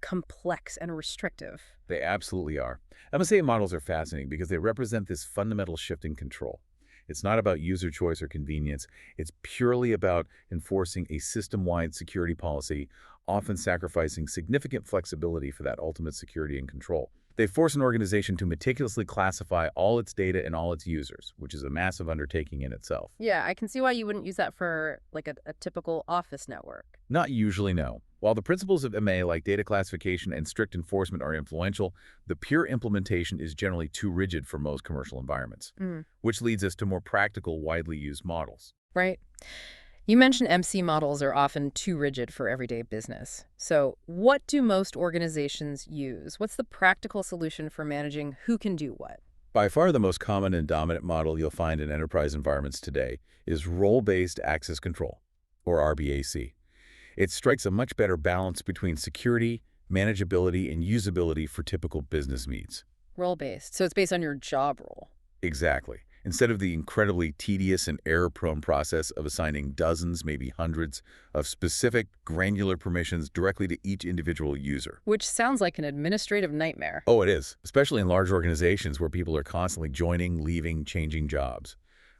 complex and restrictive. They absolutely are. MSA models are fascinating because they represent this fundamental shift in control. It's not about user choice or convenience. It's purely about enforcing a system-wide security policy, often sacrificing significant flexibility for that ultimate security and control. They force an organization to meticulously classify all its data and all its users, which is a massive undertaking in itself. Yeah, I can see why you wouldn't use that for like a typical office network. Not usually, no. While the principles of MA like data classification and strict enforcement are influential, the pure implementation is generally too rigid for most commercial environments, which leads us to more practical, widely used models. Right. You mentioned MC models are often too rigid for everyday business. So what do most organizations use? What's the practical solution for managing who can do what? By far the most common and dominant model you'll find in enterprise environments today is role-based access control, or RBAC. It strikes a much better balance between security, manageability, and usability for typical business needs. Role-based. So it's based on your job role. Exactly. Instead of the incredibly tedious and error-prone process of assigning dozens, maybe hundreds, of specific, granular permissions directly to each individual user. Which sounds like an administrative nightmare. Oh, it is, especially in large organizations where people are constantly joining, leaving, changing jobs.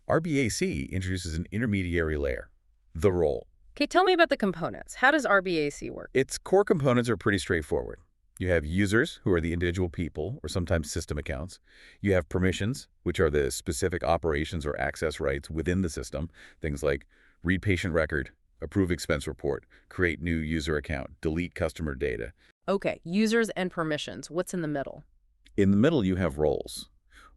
RBAC introduces an intermediary layer, the role. Okay, tell me about the components. How does RBAC work? Its core components are pretty straightforward. You have users, who are the individual people, or sometimes system accounts. You have permissions, which are the specific operations or access rights within the system. Things like read patient record, approve expense report, create new user account, delete customer data. Okay, users and permissions. What's in the middle? In the middle, you have roles.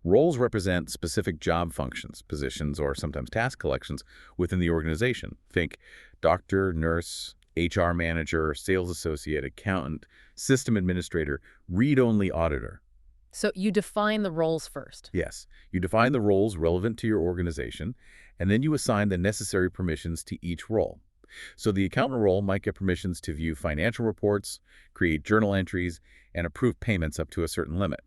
Roles represent specific job functions, positions, or sometimes task collections within the organization. Think doctor, nurse, HR manager, sales associate, accountant, system administrator, read-only auditor. So you define the roles first. Yes, you define the roles relevant to your organization, and then you assign the necessary permissions to each role. So the accountant role might get permissions to view financial reports, create journal entries, and approve payments up to a certain limit.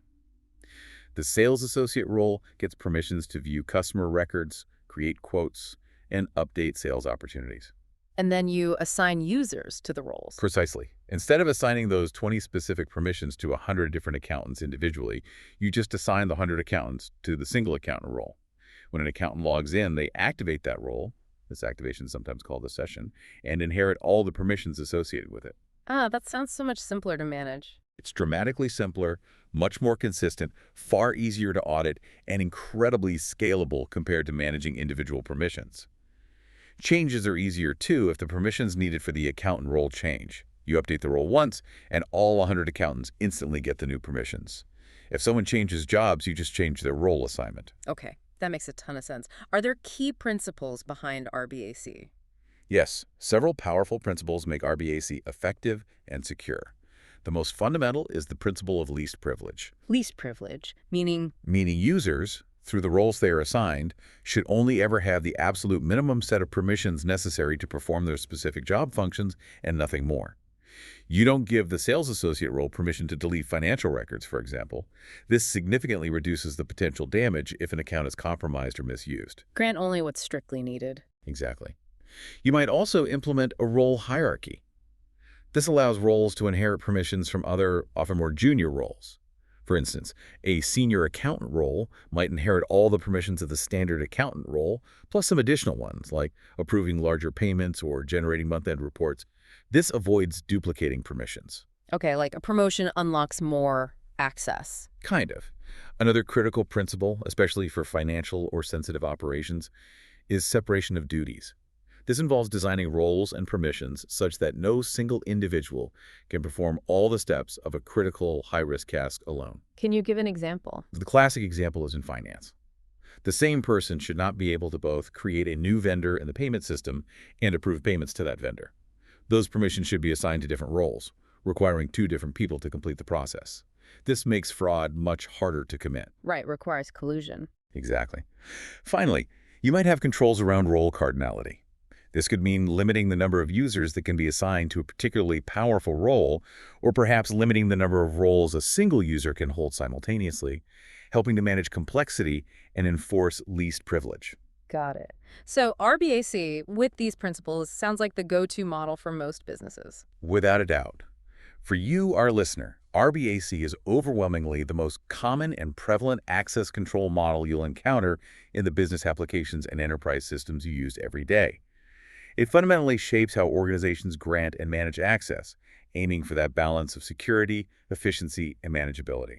The sales associate role gets permissions to view customer records, create quotes, and update sales opportunities. And then you assign users to the roles. Precisely. Instead of assigning those 20 specific permissions to 100 different accountants individually, you just assign the 100 accountants to the single accountant role. When an accountant logs in, they activate that role, this activation is sometimes called a session, and inherit all the permissions associated with it. Ah, that sounds so much simpler to manage. It's dramatically simpler, much more consistent, far easier to audit, and incredibly scalable compared to managing individual permissions. Changes are easier, too, if the permissions needed for the accountant role change. You update the role once, and all 100 accountants instantly get the new permissions. If someone changes jobs, you just change their role assignment. Okay, that makes a ton of sense. Are there key principles behind RBAC? Yes, several powerful principles make RBAC effective and secure. The most fundamental is the principle of least privilege, Least privilege, meaning, meaning users, through the roles they are assigned, should only ever have the absolute minimum set of permissions necessary to perform their specific job functions and nothing more. You don't give the sales associate role permission to delete financial records, for example. This significantly reduces the potential damage if an account is compromised or misused. grant only what's strictly needed. Exactly. You might also implement a role hierarchy. This allows roles to inherit permissions from other, often more junior roles. For instance, a senior accountant role might inherit all the permissions of the standard accountant role, plus some additional ones, like approving larger payments or generating month-end reports. This avoids duplicating permissions. Okay, like a promotion unlocks more access. Kind of. Another critical principle, especially for financial or sensitive operations, is separation of duties. This involves designing roles and permissions such that no single individual can perform all the steps of a critical high-risk task alone. Can you give an example? The classic example is in finance. The same person should not be able to both create a new vendor in the payment system and approve payments to that vendor. Those permissions should be assigned to different roles, requiring two different people to complete the process. This makes fraud much harder to commit. Right, requires collusion. Exactly. Finally, you might have controls around role cardinality. This could mean limiting the number of users that can be assigned to a particularly powerful role, or perhaps limiting the number of roles a single user can hold simultaneously, helping to manage complexity and enforce least privilege. Got it. So RBAC, with these principles, sounds like the go-to model for most businesses. Without a doubt. For you, our listener, RBAC is overwhelmingly the most common and prevalent access control model you'll encounter in the business applications and enterprise systems you use every day. It fundamentally shapes how organizations grant and manage access, aiming for that balance of security, efficiency, and manageability.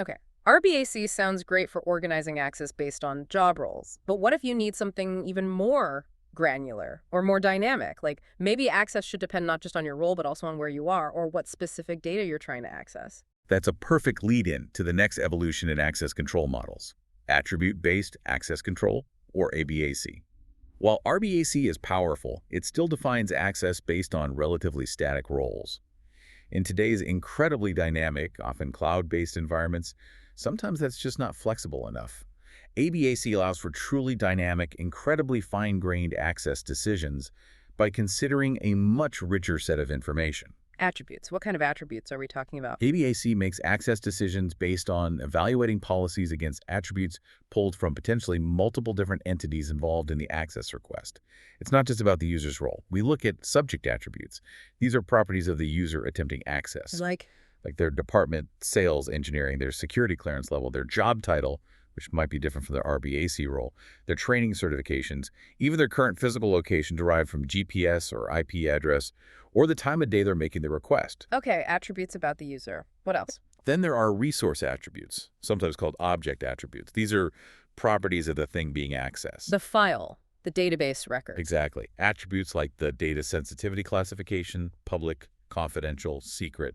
Okay. RBAC sounds great for organizing access based on job roles. But what if you need something even more granular or more dynamic? Like maybe access should depend not just on your role, but also on where you are or what specific data you're trying to access. That's a perfect lead-in to the next evolution in access control models, attribute-based access control, or ABAC. While RBAC is powerful, it still defines access based on relatively static roles. In today's incredibly dynamic, often cloud-based environments, sometimes that's just not flexible enough. ABAC allows for truly dynamic, incredibly fine-grained access decisions by considering a much richer set of information. Attributes. What kind of attributes are we talking about? ABAC makes access decisions based on evaluating policies against attributes pulled from potentially multiple different entities involved in the access request. It's not just about the user's role. We look at subject attributes. These are properties of the user attempting access, Like, like their department, sales, engineering, their security clearance level, their job title, which might be different from their RBAC role, their training certifications, even their current physical location derived from GPS or IP address, or the time of day they're making the request. okay, attributes about the user. What else? Then there are resource attributes, sometimes called object attributes. These are properties of the thing being accessed. The file, the database record. Exactly. Attributes like the data sensitivity classification, public, confidential, secret.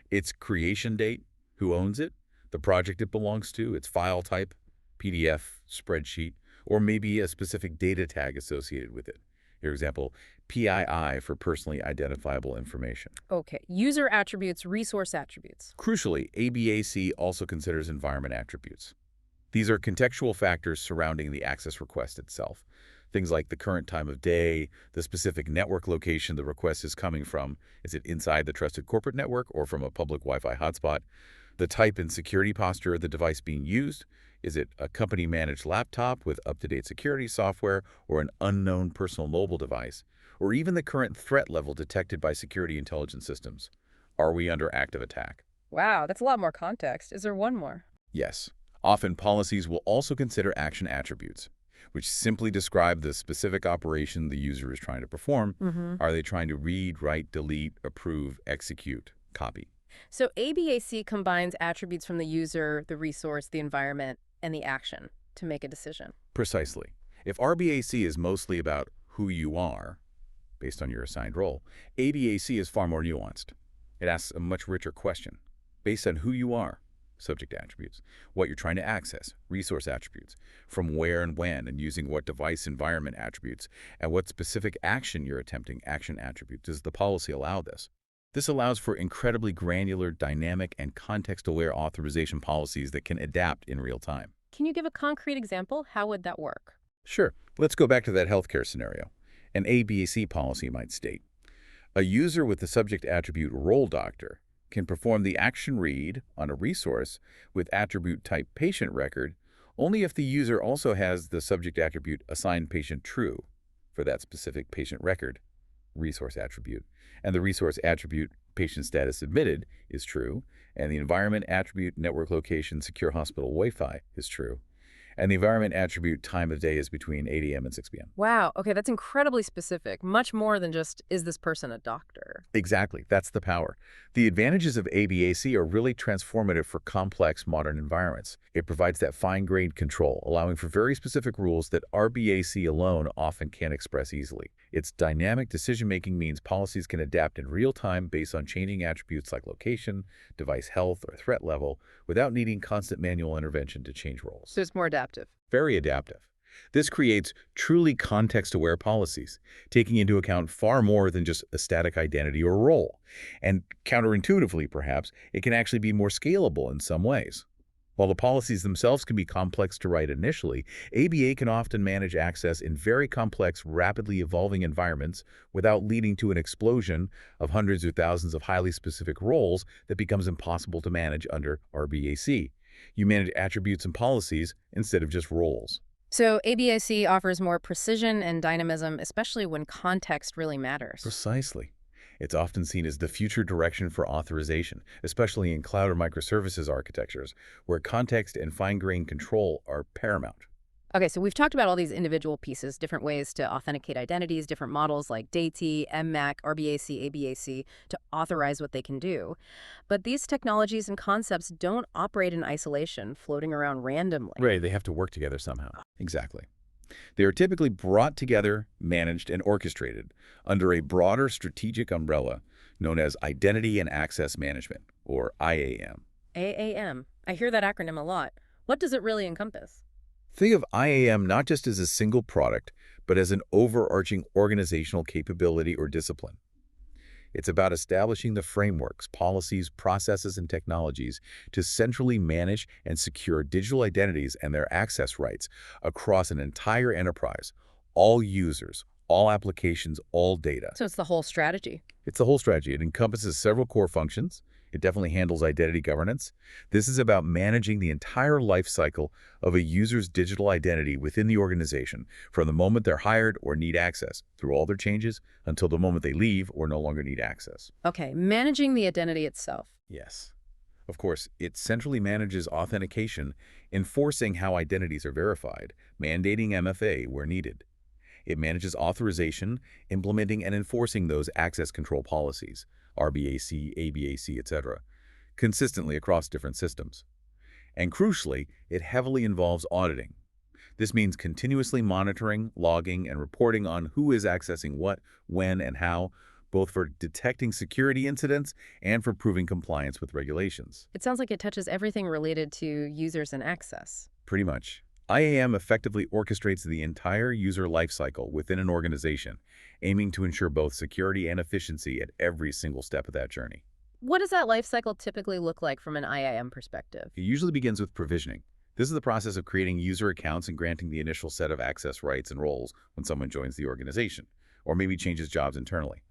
Its creation date, who owns it, the project it belongs to, its file type, PDF, spreadsheet, or maybe a specific data tag associated with it. For example, PII for personally identifiable information. Okay, user attributes, resource attributes. Crucially, ABAC also considers environment attributes. These are contextual factors surrounding the access request itself. Things like the current time of day, the specific network location the request is coming from. Is it inside the trusted corporate network or from a public Wi-Fi hotspot? The type and security posture of the device being used. Is it a company-managed laptop with up-to-date security software or an unknown personal mobile device? Or even the current threat level detected by security intelligence systems? Are we under active attack? Wow, that's a lot more context. Is there one more? Yes. Often policies will also consider action attributes, which simply describe the specific operation the user is trying to perform. Mm-hmm. Are they trying to read, write, delete, approve, execute, copy? So ABAC combines attributes from the user, the resource, the environment, and the action to make a decision. Precisely. If RBAC is mostly about who you are, based on your assigned role, ABAC is far more nuanced. It asks a much richer question. Based on who you are, subject attributes, what you're trying to access, resource attributes, from where and when, and using what device environment attributes, and what specific action you're attempting, action attributes. Does the policy allow this? This allows for incredibly granular, dynamic, and context-aware authorization policies that can adapt in real time. Can you give a concrete example? How would that work? Sure, let's go back to that healthcare scenario. An ABAC policy might state, a user with the subject attribute role doctor can perform the action read on a resource with attribute type patient record only if the user also has the subject attribute assigned patient true for that specific patient record resource attribute, and the resource attribute patient status admitted is true, and the environment attribute network location secure hospital Wi-Fi is true, and the environment attribute time of day is between 8 a.m. and 6 p.m. Wow, okay, that's incredibly specific. Much more than just, is this person a doctor? Exactly, that's the power. The advantages of ABAC are really transformative for complex modern environments. It provides that fine-grained control, allowing for very specific rules that RBAC alone often can't express easily. Its dynamic decision-making means policies can adapt in real time based on changing attributes like location, device health, or threat level, without needing constant manual intervention to change roles. So it's more adaptive. Very adaptive. This creates truly context-aware policies, taking into account far more than just a static identity or role. And counterintuitively, perhaps, it can actually be more scalable in some ways. While the policies themselves can be complex to write initially, ABA can often manage access in very complex, rapidly evolving environments without leading to an explosion of hundreds or thousands of highly specific roles that becomes impossible to manage under RBAC. You manage attributes and policies instead of just roles. So ABAC offers more precision and dynamism, especially when context really matters. Precisely. It's often seen as the future direction for authorization, especially in cloud or microservices architectures, where context and fine-grained control are paramount. Okay, so we've talked about all these individual pieces, different ways to authenticate identities, different models like DAT, MMAC, RBAC, ABAC to authorize what they can do. But these technologies and concepts don't operate in isolation, floating around randomly. Right, they have to work together somehow. Exactly. They are typically brought together, managed, and orchestrated under a broader strategic umbrella known as Identity and Access Management, or IAM. AAM. I hear that acronym a lot. What does it really encompass? Think of IAM not just as a single product, but as an overarching organizational capability or discipline. It's about establishing the frameworks, policies, processes, and technologies to centrally manage and secure digital identities and their access rights across an entire enterprise, all users, all applications, all data. So it's the whole strategy. It's the whole strategy. It encompasses several core functions. It definitely handles identity governance. This is about managing the entire life cycle of a user's digital identity within the organization, from the moment they're hired or need access, through all their changes, until the moment they leave or no longer need access. Okay, managing the identity itself. Yes. Of course, it centrally manages authentication, enforcing how identities are verified, mandating MFA where needed. It manages authorization, implementing and enforcing those access control policies, RBAC, ABAC, etc., consistently across different systems. And crucially, it heavily involves auditing. This means continuously monitoring, logging, and reporting on who is accessing what, when, and how, both for detecting security incidents and for proving compliance with regulations. It sounds like it touches everything related to users and access. Pretty much. IAM effectively orchestrates the entire user lifecycle within an organization, aiming to ensure both security and efficiency at every single step of that journey. What does that life cycle typically look like from an IAM perspective? It usually begins with provisioning. This is the process of creating user accounts and granting the initial set of access rights and roles when someone joins the organization, or maybe changes jobs internally.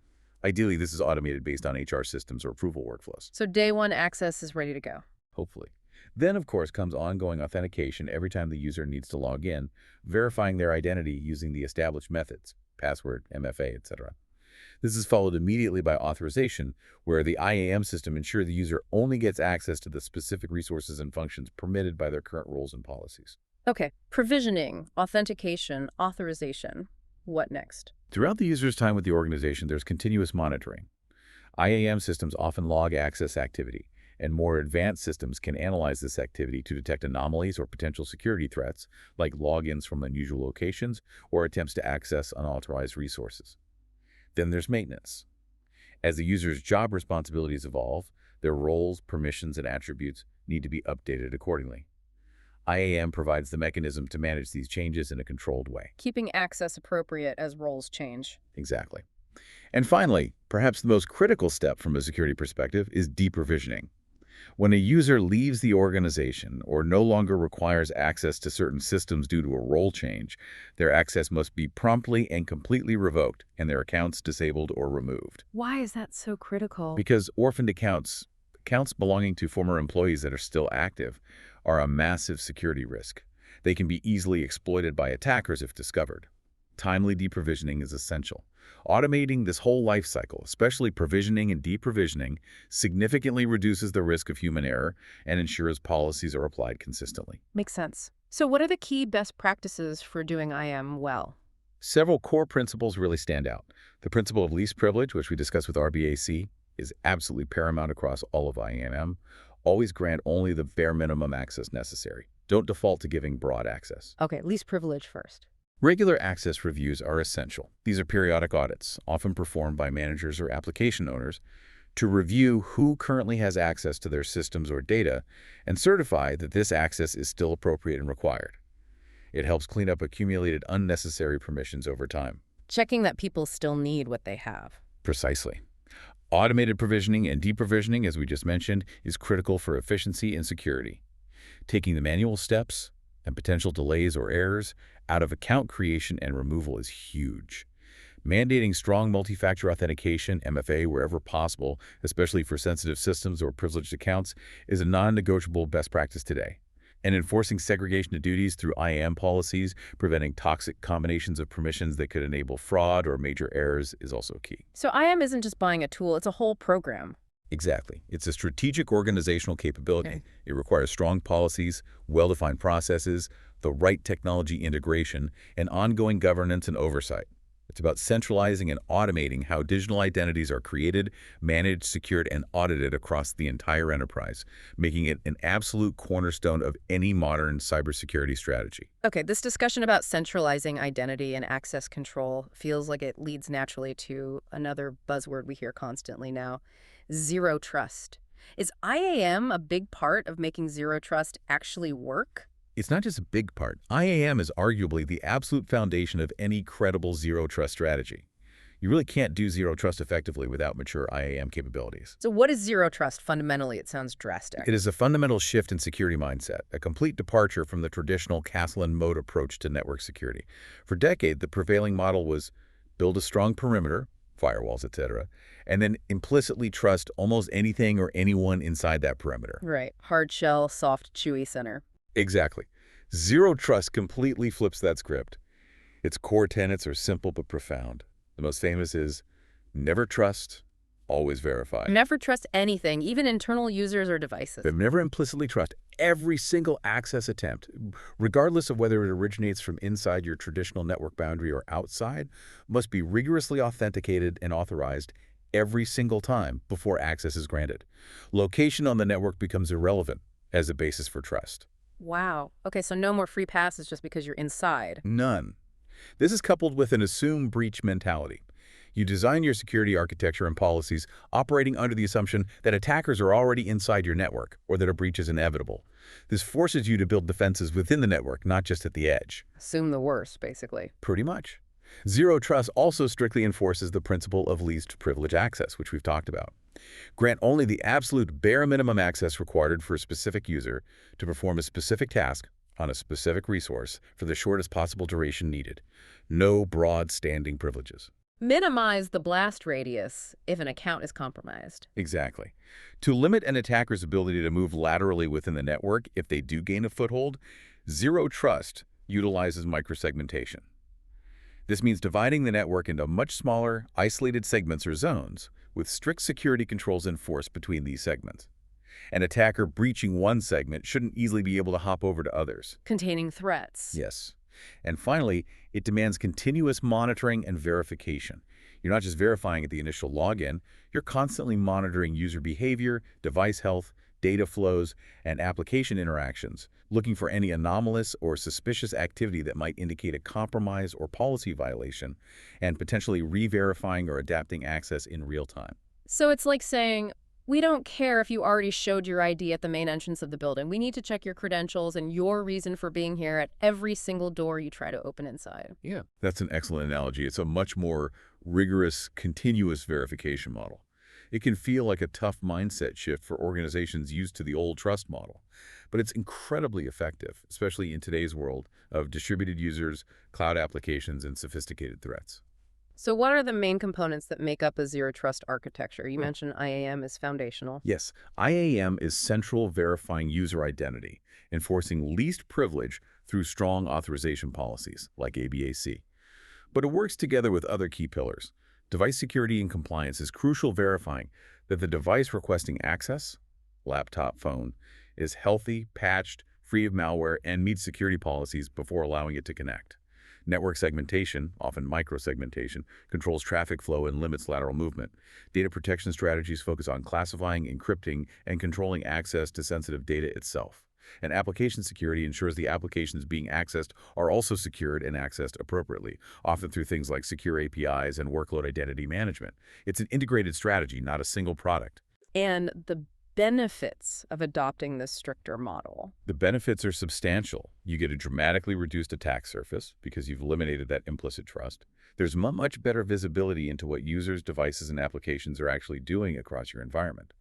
Ideally, this is automated based on HR systems or approval workflows. So day one access is ready to go. hopefully. Then, of course, comes ongoing authentication every time the user needs to log in, verifying their identity using the established methods, password, MFA, etc. This is followed immediately by authorization, where the IAM system ensures the user only gets access to the specific resources and functions permitted by their current rules and policies. Okay, provisioning, authentication, authorization. What next? Throughout the user's time with the organization, there's continuous monitoring. IAM systems often log access activity, and more advanced systems can analyze this activity to detect anomalies or potential security threats, like logins from unusual locations or attempts to access unauthorized resources. Then there's maintenance. As the user's job responsibilities evolve, their roles, permissions, and attributes need to be updated accordingly. IAM provides the mechanism to manage these changes in a controlled way. Keeping access appropriate as roles change. Exactly. And finally, perhaps the most critical step from a security perspective is deprovisioning. When a user leaves the organization or no longer requires access to certain systems due to a role change, their access must be promptly and completely revoked and their accounts disabled or removed. Why is that so critical? Because orphaned accounts belonging to former employees that are still active, are a massive security risk. They can be easily exploited by attackers if discovered. Timely deprovisioning is essential. Automating this whole life cycle, especially provisioning and deprovisioning, significantly reduces the risk of human error and ensures policies are applied consistently. Makes sense. So what are the key best practices for doing IAM well? Several core principles really stand out. The principle of least privilege, which we discussed with RBAC, is absolutely paramount across all of IAM. Always grant only the bare minimum access necessary. Don't default to giving broad access. Okay, least privilege first. Regular access reviews are essential. These are periodic audits, often performed by managers or application owners, to review who currently has access to their systems or data and certify that this access is still appropriate and required. It helps clean up accumulated unnecessary permissions over time. Checking that people still need what they have. Precisely. Automated provisioning and deprovisioning, as we just mentioned, is critical for efficiency and security. Taking the manual steps and potential delays or errors out of account creation and removal is huge. Mandating strong multi-factor authentication, MFA, wherever possible, especially for sensitive systems or privileged accounts, is a non-negotiable best practice today. And enforcing segregation of duties through IAM policies, preventing toxic combinations of permissions that could enable fraud or major errors is also key. So IAM isn't just buying a tool, it's a whole program. Exactly. It's a strategic organizational capability. Okay. It requires strong policies, well-defined processes, the right technology integration, and ongoing governance and oversight. It's about centralizing and automating how digital identities are created, managed, secured, and audited across the entire enterprise, making it an absolute cornerstone of any modern cybersecurity strategy. Okay, this discussion about centralizing identity and access control feels like it leads naturally to another buzzword we hear constantly now, zero trust. Is IAM a big part of making zero trust actually work? It's not just a big part. IAM is arguably the absolute foundation of any credible zero trust strategy. You really can't do zero trust effectively without mature IAM capabilities. So what is zero trust fundamentally? It sounds drastic. It is a fundamental shift in security mindset, a complete departure from the traditional castle and moat approach to network security. For decades, the prevailing model was build a strong perimeter, firewalls, etc., and then implicitly trust almost anything or anyone inside that perimeter. Right. Hard shell, soft, chewy center. Exactly. Zero trust completely flips that script. Its core tenets are simple but profound. The most famous is never trust, always verify. Never trust anything, even internal users or devices. But never implicitly trust every single access attempt, regardless of whether it originates from inside your traditional network boundary or outside, must be rigorously authenticated and authorized every single time before access is granted. Location on the network becomes irrelevant as a basis for trust. Wow. Okay, so no more free passes just because you're inside. None. This is coupled with an assume breach mentality. You design your security architecture and policies operating under the assumption that attackers are already inside your network or that a breach is inevitable. This forces you to build defenses within the network, not just at the edge. Assume the worst, basically. Pretty much. Zero trust also strictly enforces the principle of least privilege access, which we've talked about. Grant only the absolute bare minimum access required for a specific user to perform a specific task on a specific resource for the shortest possible duration needed. No broad standing privileges. Minimize the blast radius if an account is compromised. Exactly. To limit an attacker's ability to move laterally within the network if they do gain a foothold, Zero Trust utilizes microsegmentation. This means dividing the network into much smaller, isolated segments or zones, with strict security controls enforced between these segments. An attacker breaching one segment shouldn't easily be able to hop over to others. Containing threats. Yes. And finally, it demands continuous monitoring and verification. You're not just verifying at the initial login, you're constantly monitoring user behavior, device health, data flows, and application interactions, looking for any anomalous or suspicious activity that might indicate a compromise or policy violation, and potentially re-verifying or adapting access in real time. So it's like saying, we don't care if you already showed your ID at the main entrance of the building. We need to check your credentials and your reason for being here at every single door you try to open inside. Yeah, that's an excellent analogy. It's a much more rigorous, continuous verification model. It can feel like a tough mindset shift for organizations used to the old trust model, but it's incredibly effective, especially in today's world of distributed users, cloud applications, and sophisticated threats. So what are the main components that make up a zero trust architecture? You mentioned IAM is foundational. Yes, IAM is central verifying user identity, enforcing least privilege through strong authorization policies, like ABAC. But it works together with other key pillars. Device security and compliance is crucial, verifying that the device requesting access, laptop, phone, is healthy, patched, free of malware, and meets security policies before allowing it to connect. Network segmentation, often microsegmentation, controls traffic flow and limits lateral movement. Data protection strategies focus on classifying, encrypting, and controlling access to sensitive data itself. And application security ensures the applications being accessed are also secured and accessed appropriately, often through things like secure APIs and workload identity management. It's an integrated strategy, not a single product. And the benefits of adopting this stricter model. The benefits are substantial. You get a dramatically reduced attack surface because you've eliminated that implicit trust. There's much better visibility into what users, devices, and applications are actually doing across your environment.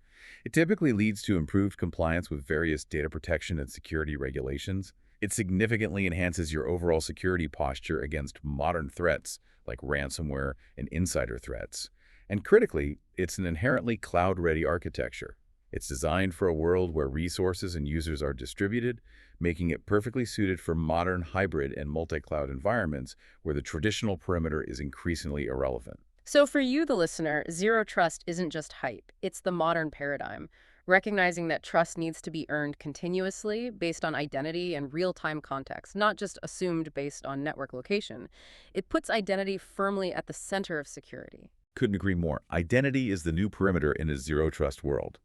It typically leads to improved compliance with various data protection and security regulations. It significantly enhances your overall security posture against modern threats like ransomware and insider threats. And critically, it's an inherently cloud-ready architecture. It's designed for a world where resources and users are distributed, making it perfectly suited for modern hybrid and multi-cloud environments where the traditional perimeter is increasingly irrelevant. So for you, the listener, zero trust isn't just hype. It's the modern paradigm, recognizing that trust needs to be earned continuously based on identity and real-time context, not just assumed based on network location. It puts identity firmly at the center of security. Couldn't agree more. Identity is the new perimeter in a zero trust world.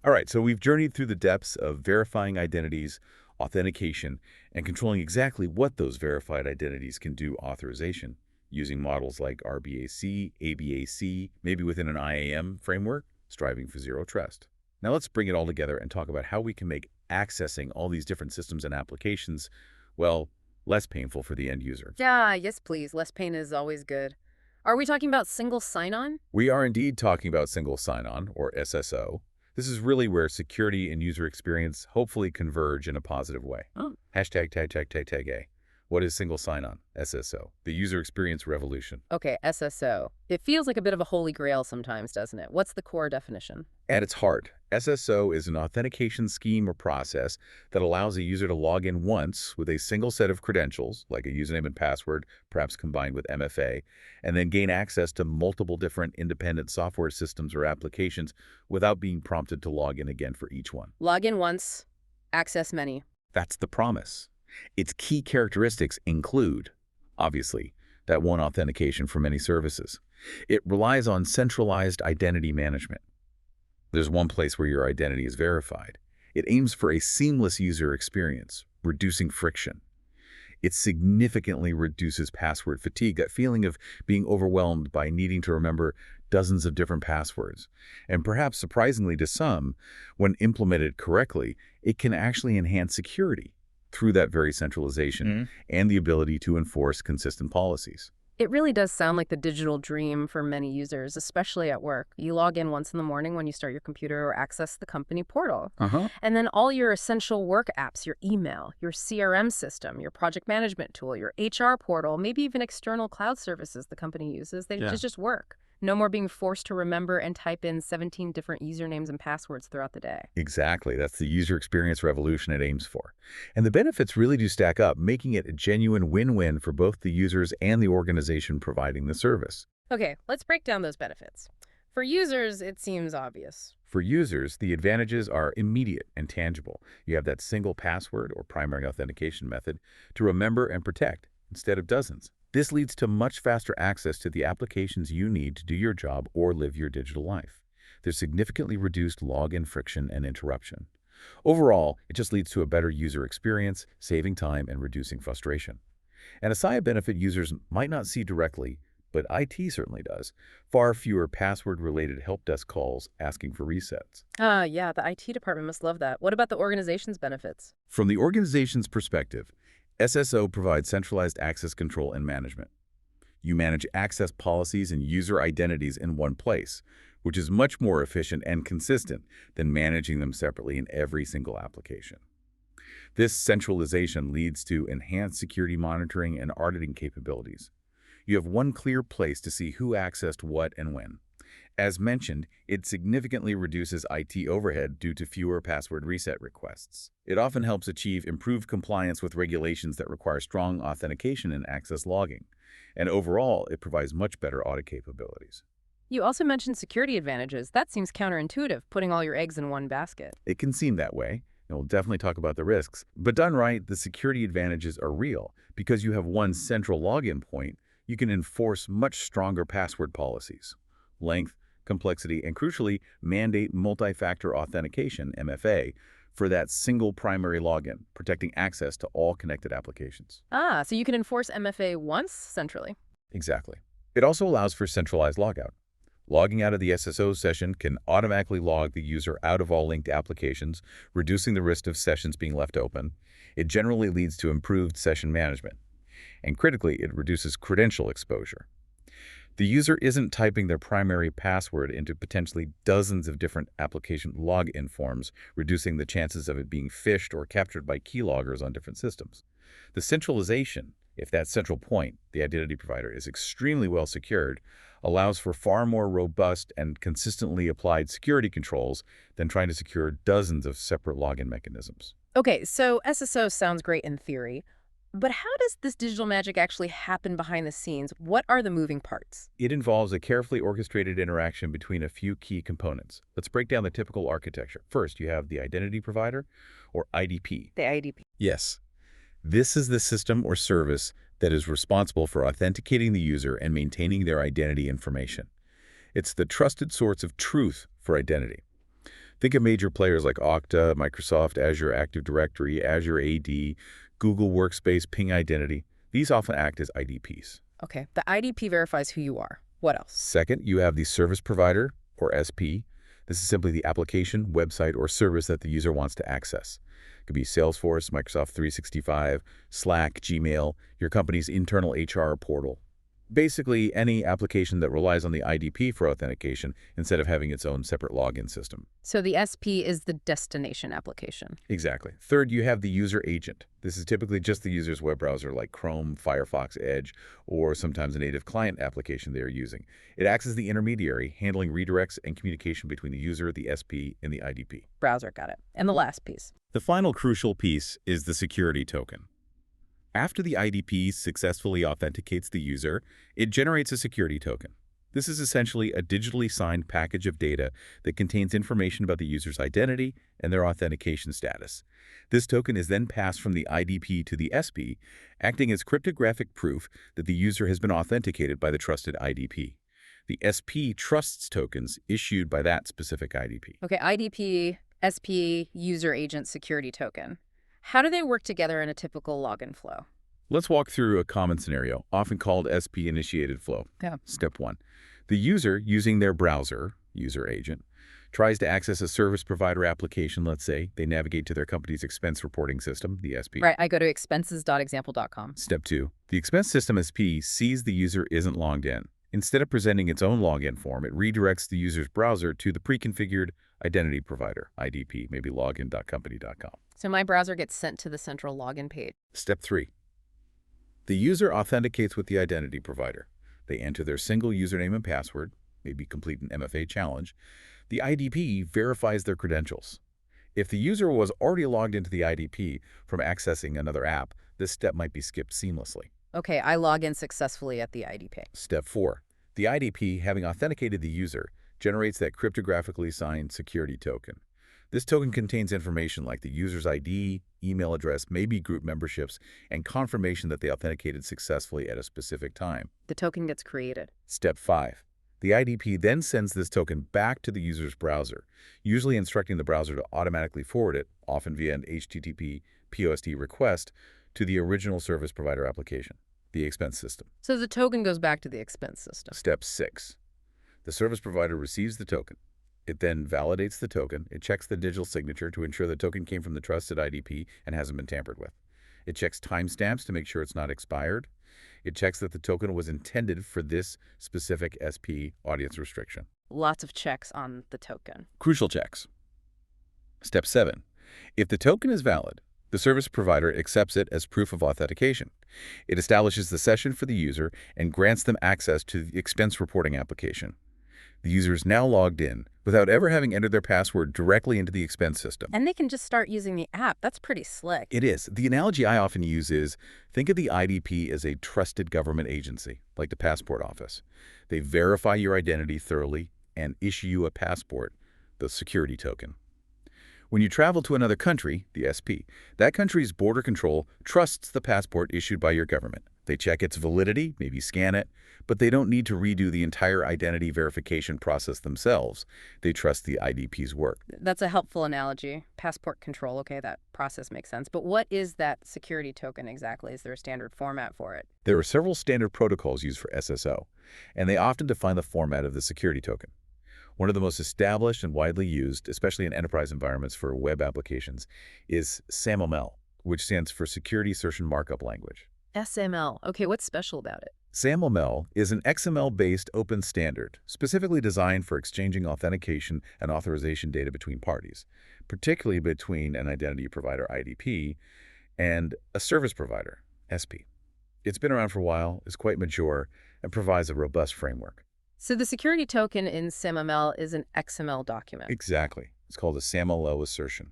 All right, so we've journeyed through the depths of verifying identities, authentication, and controlling exactly what those verified identities can do, authorization, using models like RBAC, ABAC, maybe within an IAM framework, striving for zero trust. Now let's bring it all together and talk about how we can make accessing all these different systems and applications, well, less painful for the end user. Yeah, yes, please. Less pain is always good. Are we talking about single sign-on? We are indeed talking about single sign-on, or SSO. This is really where security and user experience hopefully converge in a positive way. Oh. Hashtag tag tag tag tag A. What is single sign-on? SSO. The user experience revolution. Okay, SSO. It feels like a bit of a holy grail sometimes, doesn't it? What's the core definition? At its heart, SSO is an authentication scheme or process that allows a user to log in once with a single set of credentials, like a username and password, perhaps combined with MFA, and then gain access to multiple different independent software systems or applications without being prompted to log in again for each one. Log in once, access many. That's the promise. Its key characteristics include, obviously, that one authentication for many services. It relies on centralized identity management. There's one place where your identity is verified. It aims for a seamless user experience, reducing friction. It significantly reduces password fatigue, that feeling of being overwhelmed by needing to remember dozens of different passwords. And perhaps surprisingly to some, when implemented correctly, it can actually enhance security through that very centralization and the ability to enforce consistent policies. It really does sound like the digital dream for many users, especially at work. You log in once in the morning when you start your computer or access the company portal. Uh-huh. And then all your essential work apps, your email, your CRM system, your project management tool, your HR portal, maybe even external cloud services the company uses, they Yeah. just work. No more being forced to remember and type in 17 different usernames and passwords throughout the day. Exactly. That's the user experience revolution it aims for. And the benefits really do stack up, making it a genuine win-win for both the users and the organization providing the service. Okay, let's break down those benefits. For users, it seems obvious. For users, the advantages are immediate and tangible. You have that single password or primary authentication method to remember and protect instead of dozens. This leads to much faster access to the applications you need to do your job or live your digital life. There's significantly reduced login friction and interruption. Overall, it just leads to a better user experience, saving time and reducing frustration. And a side benefit users might not see directly, but IT certainly does. Far fewer password-related help desk calls asking for resets. Yeah, the IT department must love that. What about the organization's benefits? From the organization's perspective, SSO provides centralized access control and management. You manage access policies and user identities in one place, which is much more efficient and consistent than managing them separately in every single application. This centralization leads to enhanced security monitoring and auditing capabilities. You have one clear place to see who accessed what and when. As mentioned, it significantly reduces IT overhead due to fewer password reset requests. It often helps achieve improved compliance with regulations that require strong authentication and access logging. And overall, it provides much better audit capabilities. You also mentioned security advantages. That seems counterintuitive, putting all your eggs in one basket. It can seem that way, and we'll definitely talk about the risks. But done right, the security advantages are real. Because you have one central login point, you can enforce much stronger password policies. Length, complexity, and crucially, mandate multi-factor authentication, MFA, for that single primary login, protecting access to all connected applications. So you can enforce MFA once centrally. Exactly. It also allows for centralized logout. Logging out of the SSO session can automatically log the user out of all linked applications, reducing the risk of sessions being left open. It generally leads to improved session management. And critically, it reduces credential exposure. The user isn't typing their primary password into potentially dozens of different application login forms, reducing the chances of it being phished or captured by keyloggers on different systems. The centralization, if that central point, the identity provider, is extremely well secured, allows for far more robust and consistently applied security controls than trying to secure dozens of separate login mechanisms. Okay, so SSO sounds great in theory, but how does this digital magic actually happen behind the scenes? What are the moving parts? It involves a carefully orchestrated interaction between a few key components. Let's break down the typical architecture. First, you have the identity provider, or IDP. The IDP. Yes, this is the system or service that is responsible for authenticating the user and maintaining their identity information. It's the trusted source of truth for identity. Think of major players like Okta, Microsoft, Azure Active Directory, Azure AD, Google Workspace, Ping Identity. These often act as IDPs. Okay, the IDP verifies who you are. What else? Second, you have the service provider, or SP. This is simply the application, website, or service that the user wants to access. It could be Salesforce, Microsoft 365, Slack, Gmail, your company's internal HR portal. Basically, any application that relies on the IDP for authentication instead of having its own separate login system. So the SP is the destination application. Exactly. Third, you have the user agent. This is typically just the user's web browser like Chrome, Firefox, Edge, or sometimes a native client application they are using. It acts as the intermediary, handling redirects and communication between the user, the SP, and the IDP. Browser, got it. And the last piece. The final crucial piece is the security token. After the IDP successfully authenticates the user, it generates a security token. This is essentially a digitally signed package of data that contains information about the user's identity and their authentication status. This token is then passed from the IDP to the SP, acting as cryptographic proof that the user has been authenticated by the trusted IDP. The SP trusts tokens issued by that specific IDP. Okay, IDP, SP, user agent security token. How do they work together in a typical login flow? Let's walk through a common scenario, often called SP-initiated flow. Yeah. Step 1. The user, using their browser, user agent, tries to access a service provider application, let's say. They navigate to their company's expense reporting system, the SP. Right, I go to expenses.example.com. Step 2. The expense system SP sees the user isn't logged in. Instead of presenting its own login form, it redirects the user's browser to the pre-configured identity provider, IDP, maybe login.company.com. So my browser gets sent to the central login page. Step 3. The user authenticates with the identity provider. They enter their single username and password, maybe complete an MFA challenge. The IDP verifies their credentials. If the user was already logged into the IDP from accessing another app, this step might be skipped seamlessly. Okay, I log in successfully at the IDP. Step 4. The IDP, having authenticated the user, generates that cryptographically signed security token. This token contains information like the user's ID, email address, maybe group memberships, and confirmation that they authenticated successfully at a specific time. The token gets created. Step 5. The IDP then sends this token back to the user's browser, usually instructing the browser to automatically forward it, often via an HTTP POST request, to the original service provider application, the expense system. So the token goes back to the expense system. Step 6. The service provider receives the token. It then validates the token. It checks the digital signature to ensure the token came from the trusted IDP and hasn't been tampered with. It checks timestamps to make sure it's not expired. It checks that the token was intended for this specific SP audience restriction. Lots of checks on the token. Crucial checks. Step 7. If the token is valid, the service provider accepts it as proof of authentication. It establishes the session for the user and grants them access to the expense reporting application. The user is now logged in without ever having entered their password directly into the expense system. And they can just start using the app. That's pretty slick. It is. The analogy I often use is, think of the IDP as a trusted government agency, like the passport office. They verify your identity thoroughly and issue you a passport, the security token. When you travel to another country, the SP, that country's border control trusts the passport issued by your government. They check its validity, maybe scan it, but they don't need to redo the entire identity verification process themselves. They trust the IDP's work. That's a helpful analogy. Passport control, okay, that process makes sense. But what is that security token exactly? Is there a standard format for it? There are several standard protocols used for SSO, and they often define the format of the security token. One of the most established and widely used, especially in enterprise environments for web applications, is SAML, which stands for Security Assertion Markup Language. SML. Okay, what's special about it? SAML is an XML-based open standard, specifically designed for exchanging authentication and authorization data between parties, particularly between an identity provider, IDP, and a service provider, SP. It's been around for a while, is quite mature, and provides a robust framework. So the security token in SAML is an XML document. Exactly. It's called a SAML assertion.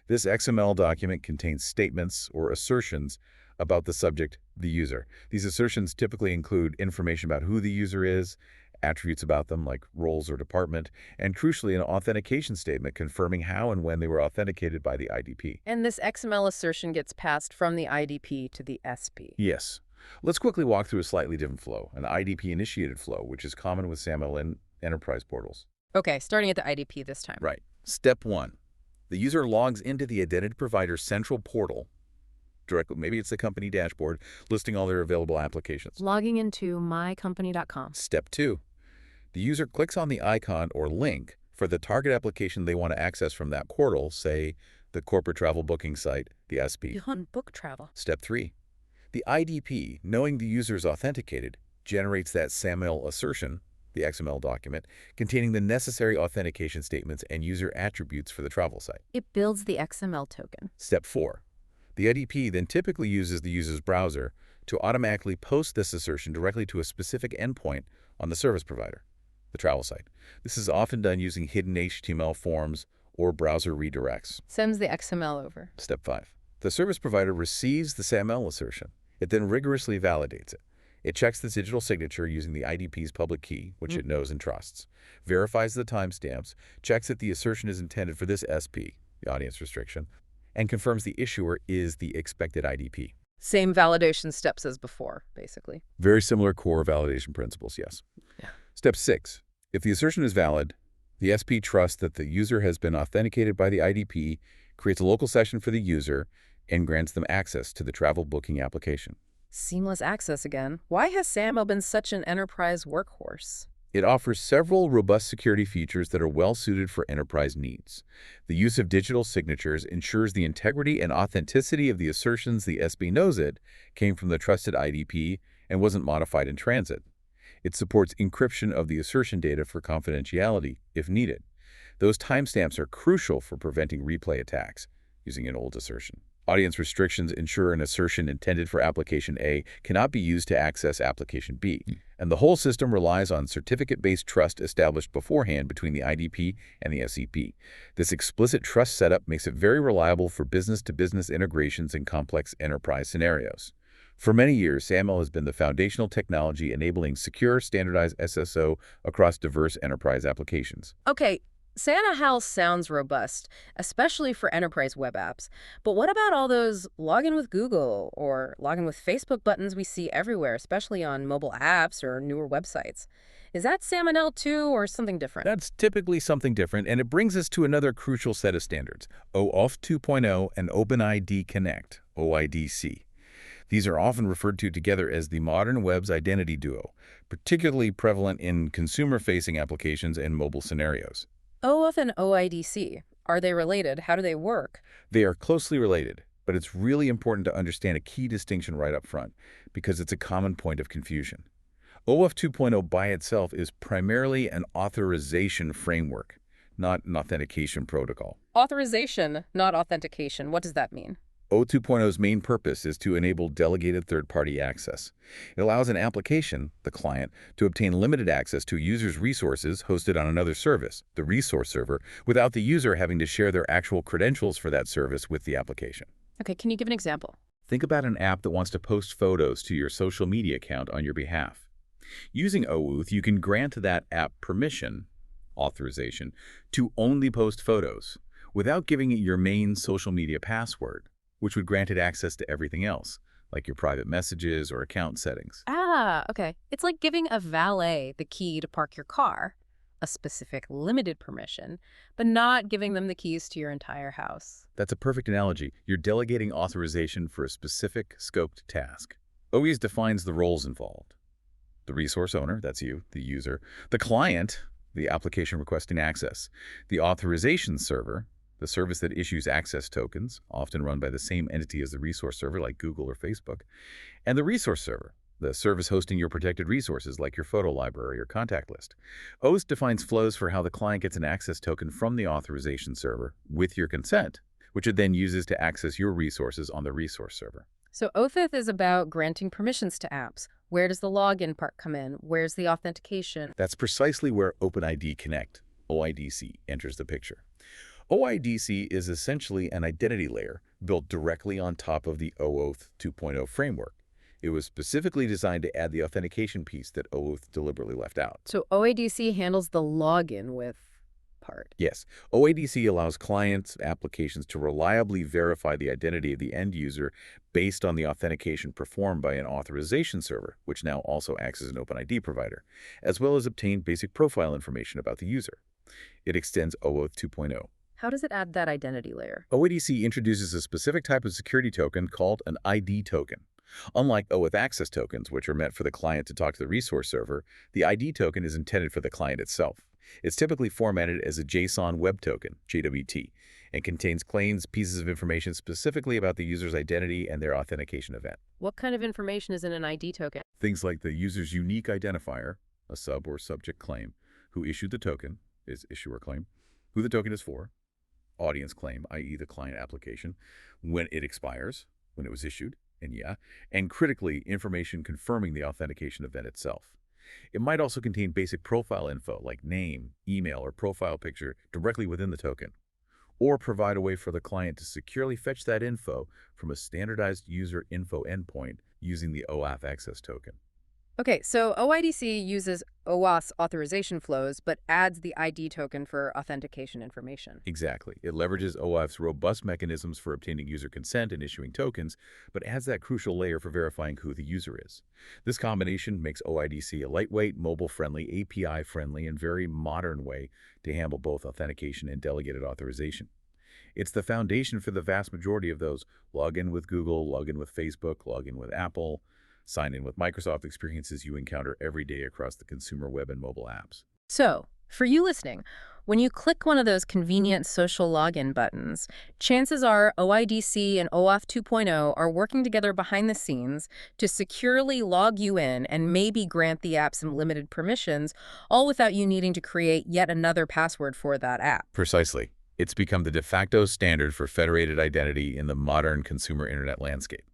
This XML document contains statements or assertions about the subject, the user. These assertions typically include information about who the user is, attributes about them like roles or department, and crucially an authentication statement confirming how and when they were authenticated by the IDP. And this XML assertion gets passed from the IDP to the SP. Yes. Let's quickly walk through a slightly different flow, an IDP-initiated flow, which is common with SAML and enterprise portals. Okay, starting at the IDP this time. Right. Step 1. The user logs into the identity provider's central portal, directly, maybe it's the company dashboard, listing all their available applications. Logging into mycompany.com. Step 2. The user clicks on the icon or link for the target application they want to access from that portal, say the corporate travel booking site, the SP. Book travel. Step 3. The IDP, knowing the user is authenticated, generates that SAML assertion, the XML document, containing the necessary authentication statements and user attributes for the travel site. It builds the XML token. Step 4. The IDP then typically uses the user's browser to automatically post this assertion directly to a specific endpoint on the service provider, the travel site. This is often done using hidden HTML forms or browser redirects. Sends the XML over. Step 5. The service provider receives the SAML assertion. It then rigorously validates it. It checks the digital signature using the IDP's public key, which it knows and trusts, verifies the timestamps, checks that the assertion is intended for this SP, the audience restriction, and confirms the issuer is the expected IDP. Same validation steps as before, basically. Very similar core validation principles, yes. Yeah. Step 6. If the assertion is valid, the SP trusts that the user has been authenticated by the IDP, creates a local session for the user, and grants them access to the travel booking application. Seamless access again. Why has SAML been such an enterprise workhorse? It offers several robust security features that are well suited for enterprise needs. The use of digital signatures ensures the integrity and authenticity of the assertions the SB knows it came from the trusted IDP and wasn't modified in transit. It supports encryption of the assertion data for confidentiality, if needed. Those timestamps are crucial for preventing replay attacks using an old assertion. Audience restrictions ensure an assertion intended for application A cannot be used to access application B, and the whole system relies on certificate-based trust established beforehand between the IDP and the SCP. This explicit trust setup makes it very reliable for business-to-business integrations in complex enterprise scenarios. For many years, SAML has been the foundational technology enabling secure, standardized SSO across diverse enterprise applications. Okay, Santa House sounds robust, especially for enterprise web apps. But what about all those login with Google or login with Facebook buttons we see everywhere, especially on mobile apps or newer websites? Is that Salmonella too, or something different? That's typically something different, and it brings us to another crucial set of standards, OAuth 2.0 and OpenID Connect, OIDC. These are often referred to together as the modern web's identity duo, particularly prevalent in consumer-facing applications and mobile scenarios. OAuth and OIDC. Are they related? How do they work? They are closely related, but it's really important to understand a key distinction right up front because it's a common point of confusion. OAuth 2.0 by itself is primarily an authorization framework, not an authentication protocol. Authorization, not authentication. What does that mean? OAuth 2.0's main purpose is to enable delegated third-party access. It allows an application, the client, to obtain limited access to a user's resources hosted on another service, the resource server, without the user having to share their actual credentials for that service with the application. Okay, can you give an example? Think about an app that wants to post photos to your social media account on your behalf. Using OAuth, you can grant that app permission, authorization, to only post photos without giving it your main social media password, which would grant it access to everything else, like your private messages or account settings. Ah, okay. It's like giving a valet the key to park your car, a specific limited permission, but not giving them the keys to your entire house. That's a perfect analogy. You're delegating authorization for a specific, scoped task. OAuth defines the roles involved. The resource owner, that's you, the user. The client, the application requesting access. The authorization server, the service that issues access tokens, often run by the same entity as the resource server like Google or Facebook. And the resource server, the service hosting your protected resources like your photo library or contact list. OAuth defines flows for how the client gets an access token from the authorization server with your consent, which it then uses to access your resources on the resource server. So OAuth is about granting permissions to apps. Where does the login part come in? Where's the authentication? That's precisely where OpenID Connect, OIDC, enters the picture. OIDC is essentially an identity layer built directly on top of the OAuth 2.0 framework. It was specifically designed to add the authentication piece that OAuth deliberately left out. So OIDC handles the login with part. Yes, OIDC allows clients' applications to reliably verify the identity of the end user based on the authentication performed by an authorization server, which now also acts as an OpenID provider, as well as obtain basic profile information about the user. It extends OAuth 2.0. How does it add that identity layer? OIDC introduces a specific type of security token called an ID token. Unlike OAuth access tokens, which are meant for the client to talk to the resource server, the ID token is intended for the client itself. It's typically formatted as a JSON Web Token, JWT, and contains claims, pieces of information specifically about the user's identity and their authentication event. What kind of information is in an ID token? Things like the user's unique identifier, a sub or subject claim, who issued the token, is issuer claim, who the token is for, audience claim, i.e. the client application, when it expires, when it was issued, and critically, information confirming the authentication event itself. It might also contain basic profile info like name, email, or profile picture directly within the token, or provide a way for the client to securely fetch that info from a standardized user info endpoint using the OAuth access token. Okay, so OIDC uses OAuth's authorization flows, but adds the ID token for authentication information. Exactly. It leverages OAuth's robust mechanisms for obtaining user consent and issuing tokens, but adds that crucial layer for verifying who the user is. This combination makes OIDC a lightweight, mobile-friendly, API-friendly, and very modern way to handle both authentication and delegated authorization. It's the foundation for the vast majority of those login with Google, login with Facebook, login with Apple, sign-in with Microsoft experiences you encounter every day across the consumer web and mobile apps. So, for you listening, when you click one of those convenient social login buttons, chances are OIDC and OAuth 2.0 are working together behind the scenes to securely log you in and maybe grant the app some limited permissions, all without you needing to create yet another password for that app. Precisely. It's become the de facto standard for federated identity in the modern consumer internet landscape.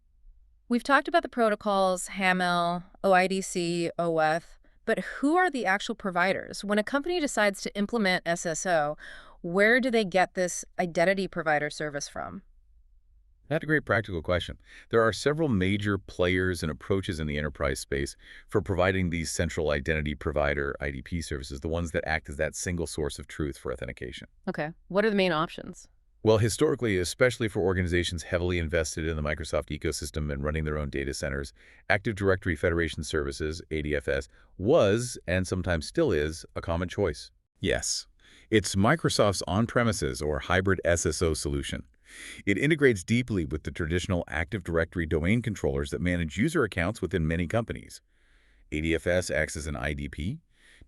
We've talked about the protocols, HAML, OIDC, OAuth, but who are the actual providers? When a company decides to implement SSO, where do they get this identity provider service from? That's a great practical question. There are several major players and approaches in the enterprise space for providing these central identity provider IDP services, the ones that act as that single source of truth for authentication. Okay, what are the main options? Well, historically, especially for organizations heavily invested in the Microsoft ecosystem and running their own data centers, Active Directory Federation Services, ADFS, was, and sometimes still is, a common choice. Yes, it's Microsoft's on-premises or hybrid SSO solution. It integrates deeply with the traditional Active Directory domain controllers that manage user accounts within many companies. ADFS acts as an IDP,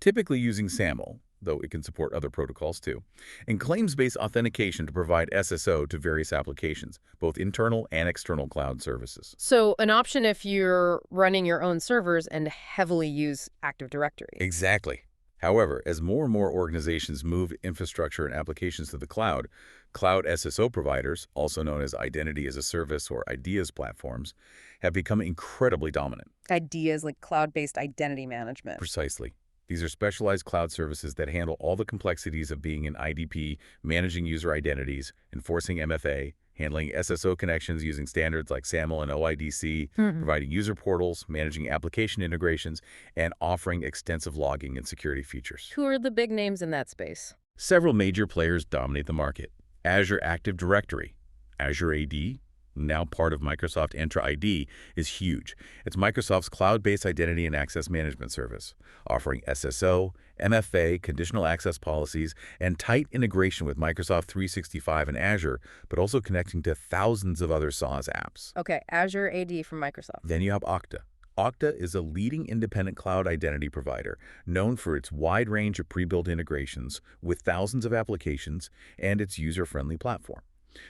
typically using SAML, though it can support other protocols too, and claims-based authentication to provide SSO to various applications, both internal and external cloud services. So an option if you're running your own servers and heavily use Active Directory. Exactly. However, as more and more organizations move infrastructure and applications to the cloud SSO providers, also known as Identity as a Service or IDEAS platforms, have become incredibly dominant. Ideas like cloud-based identity management. Precisely. These are specialized cloud services that handle all the complexities of being an IDP, managing user identities, enforcing MFA, handling SSO connections using standards like SAML and OIDC, providing user portals, managing application integrations, and offering extensive logging and security features. Who are the big names in that space? Several major players dominate the market. Azure Active Directory, Azure AD, now part of Microsoft Entra ID, is huge. It's Microsoft's cloud-based identity and access management service, offering SSO, MFA, conditional access policies, and tight integration with Microsoft 365 and Azure, but also connecting to thousands of other SaaS apps. Okay, Azure AD from Microsoft. Then you have Okta. Okta is a leading independent cloud identity provider known for its wide range of pre-built integrations with thousands of applications and its user-friendly platform.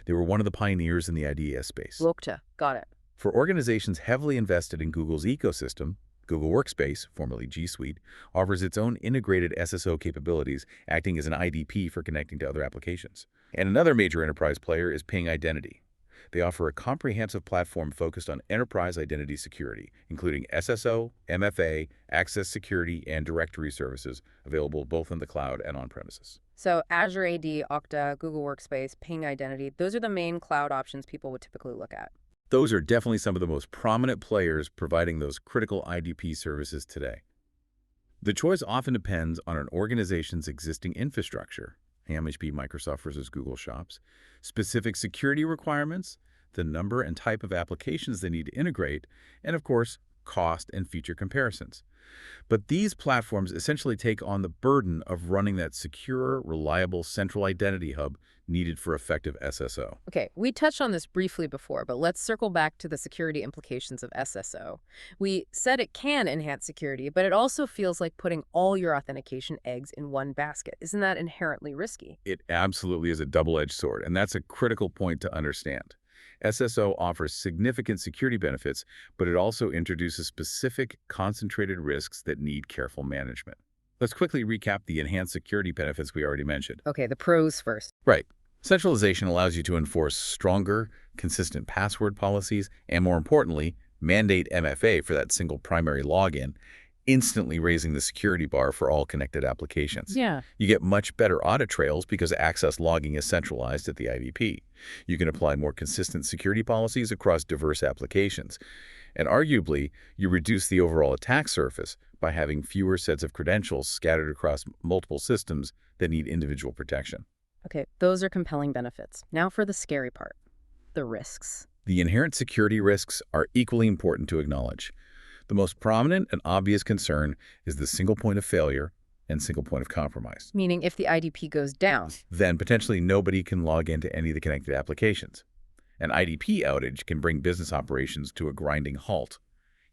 They were one of the pioneers in the IDEA space. Okta, got it. For organizations heavily invested in Google's ecosystem, Google Workspace, formerly G Suite, offers its own integrated SSO capabilities, acting as an IDP for connecting to other applications. And another major enterprise player is Ping Identity. They offer a comprehensive platform focused on enterprise identity security, including SSO, MFA, access security, and directory services available both in the cloud and on-premises. So Azure AD, Okta, Google Workspace, Ping Identity, those are the main cloud options people would typically look at. Those are definitely some of the most prominent players providing those critical IDP services today. The choice often depends on an organization's existing infrastructure, MHP, Microsoft versus Google shops, specific security requirements, the number and type of applications they need to integrate, and of course, cost and feature comparisons. But these platforms essentially take on the burden of running that secure, reliable central identity hub needed for effective SSO. Okay, we touched on this briefly before, but let's circle back to the security implications of SSO. We said it can enhance security, but it also feels like putting all your authentication eggs in one basket. Isn't that inherently risky? It absolutely is a double-edged sword, and that's a critical point to understand. SSO offers significant security benefits, but it also introduces specific, concentrated risks that need careful management. Let's quickly recap the enhanced security benefits we already mentioned. Okay, the pros first. Right. Centralization allows you to enforce stronger, consistent password policies, and more importantly, mandate MFA for that single primary login, instantly raising the security bar for all connected applications. Yeah. You get much better audit trails because access logging is centralized at the IDP. You can apply more consistent security policies across diverse applications. And arguably, you reduce the overall attack surface by having fewer sets of credentials scattered across multiple systems that need individual protection. Okay, those are compelling benefits. Now for the scary part, the risks. The inherent security risks are equally important to acknowledge. The most prominent and obvious concern is the single point of failure and single point of compromise. Meaning if the IDP goes down. Then potentially nobody can log into any of the connected applications. An IDP outage can bring business operations to a grinding halt.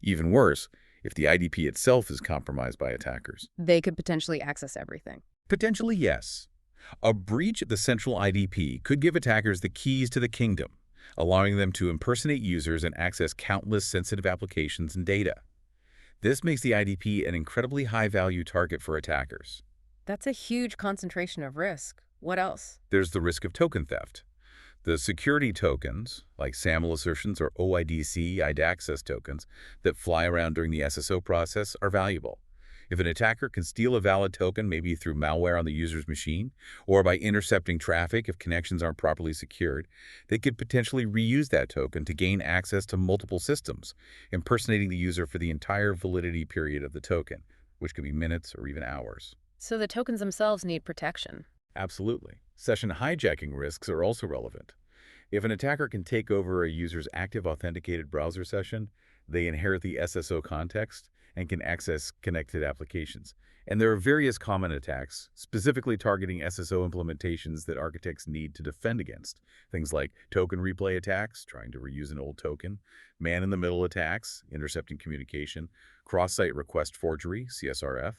Even worse, if the IDP itself is compromised by attackers. They could potentially access everything. Potentially, yes. A breach of the central IDP could give attackers the keys to the kingdom, allowing them to impersonate users and access countless sensitive applications and data. This makes the IDP an incredibly high-value target for attackers. That's a huge concentration of risk. What else? There's the risk of token theft. The security tokens, like SAML assertions or OIDC access tokens, that fly around during the SSO process are valuable. If an attacker can steal a valid token, maybe through malware on the user's machine, or by intercepting traffic if connections aren't properly secured, they could potentially reuse that token to gain access to multiple systems, impersonating the user for the entire validity period of the token, which could be minutes or even hours. So the tokens themselves need protection. Absolutely. Session hijacking risks are also relevant. If an attacker can take over a user's active authenticated browser session, they inherit the SSO context and can access connected applications. And there are various common attacks, specifically targeting SSO implementations that architects need to defend against. Things like token replay attacks, trying to reuse an old token, man-in-the-middle attacks, intercepting communication, cross-site request forgery, CSRF,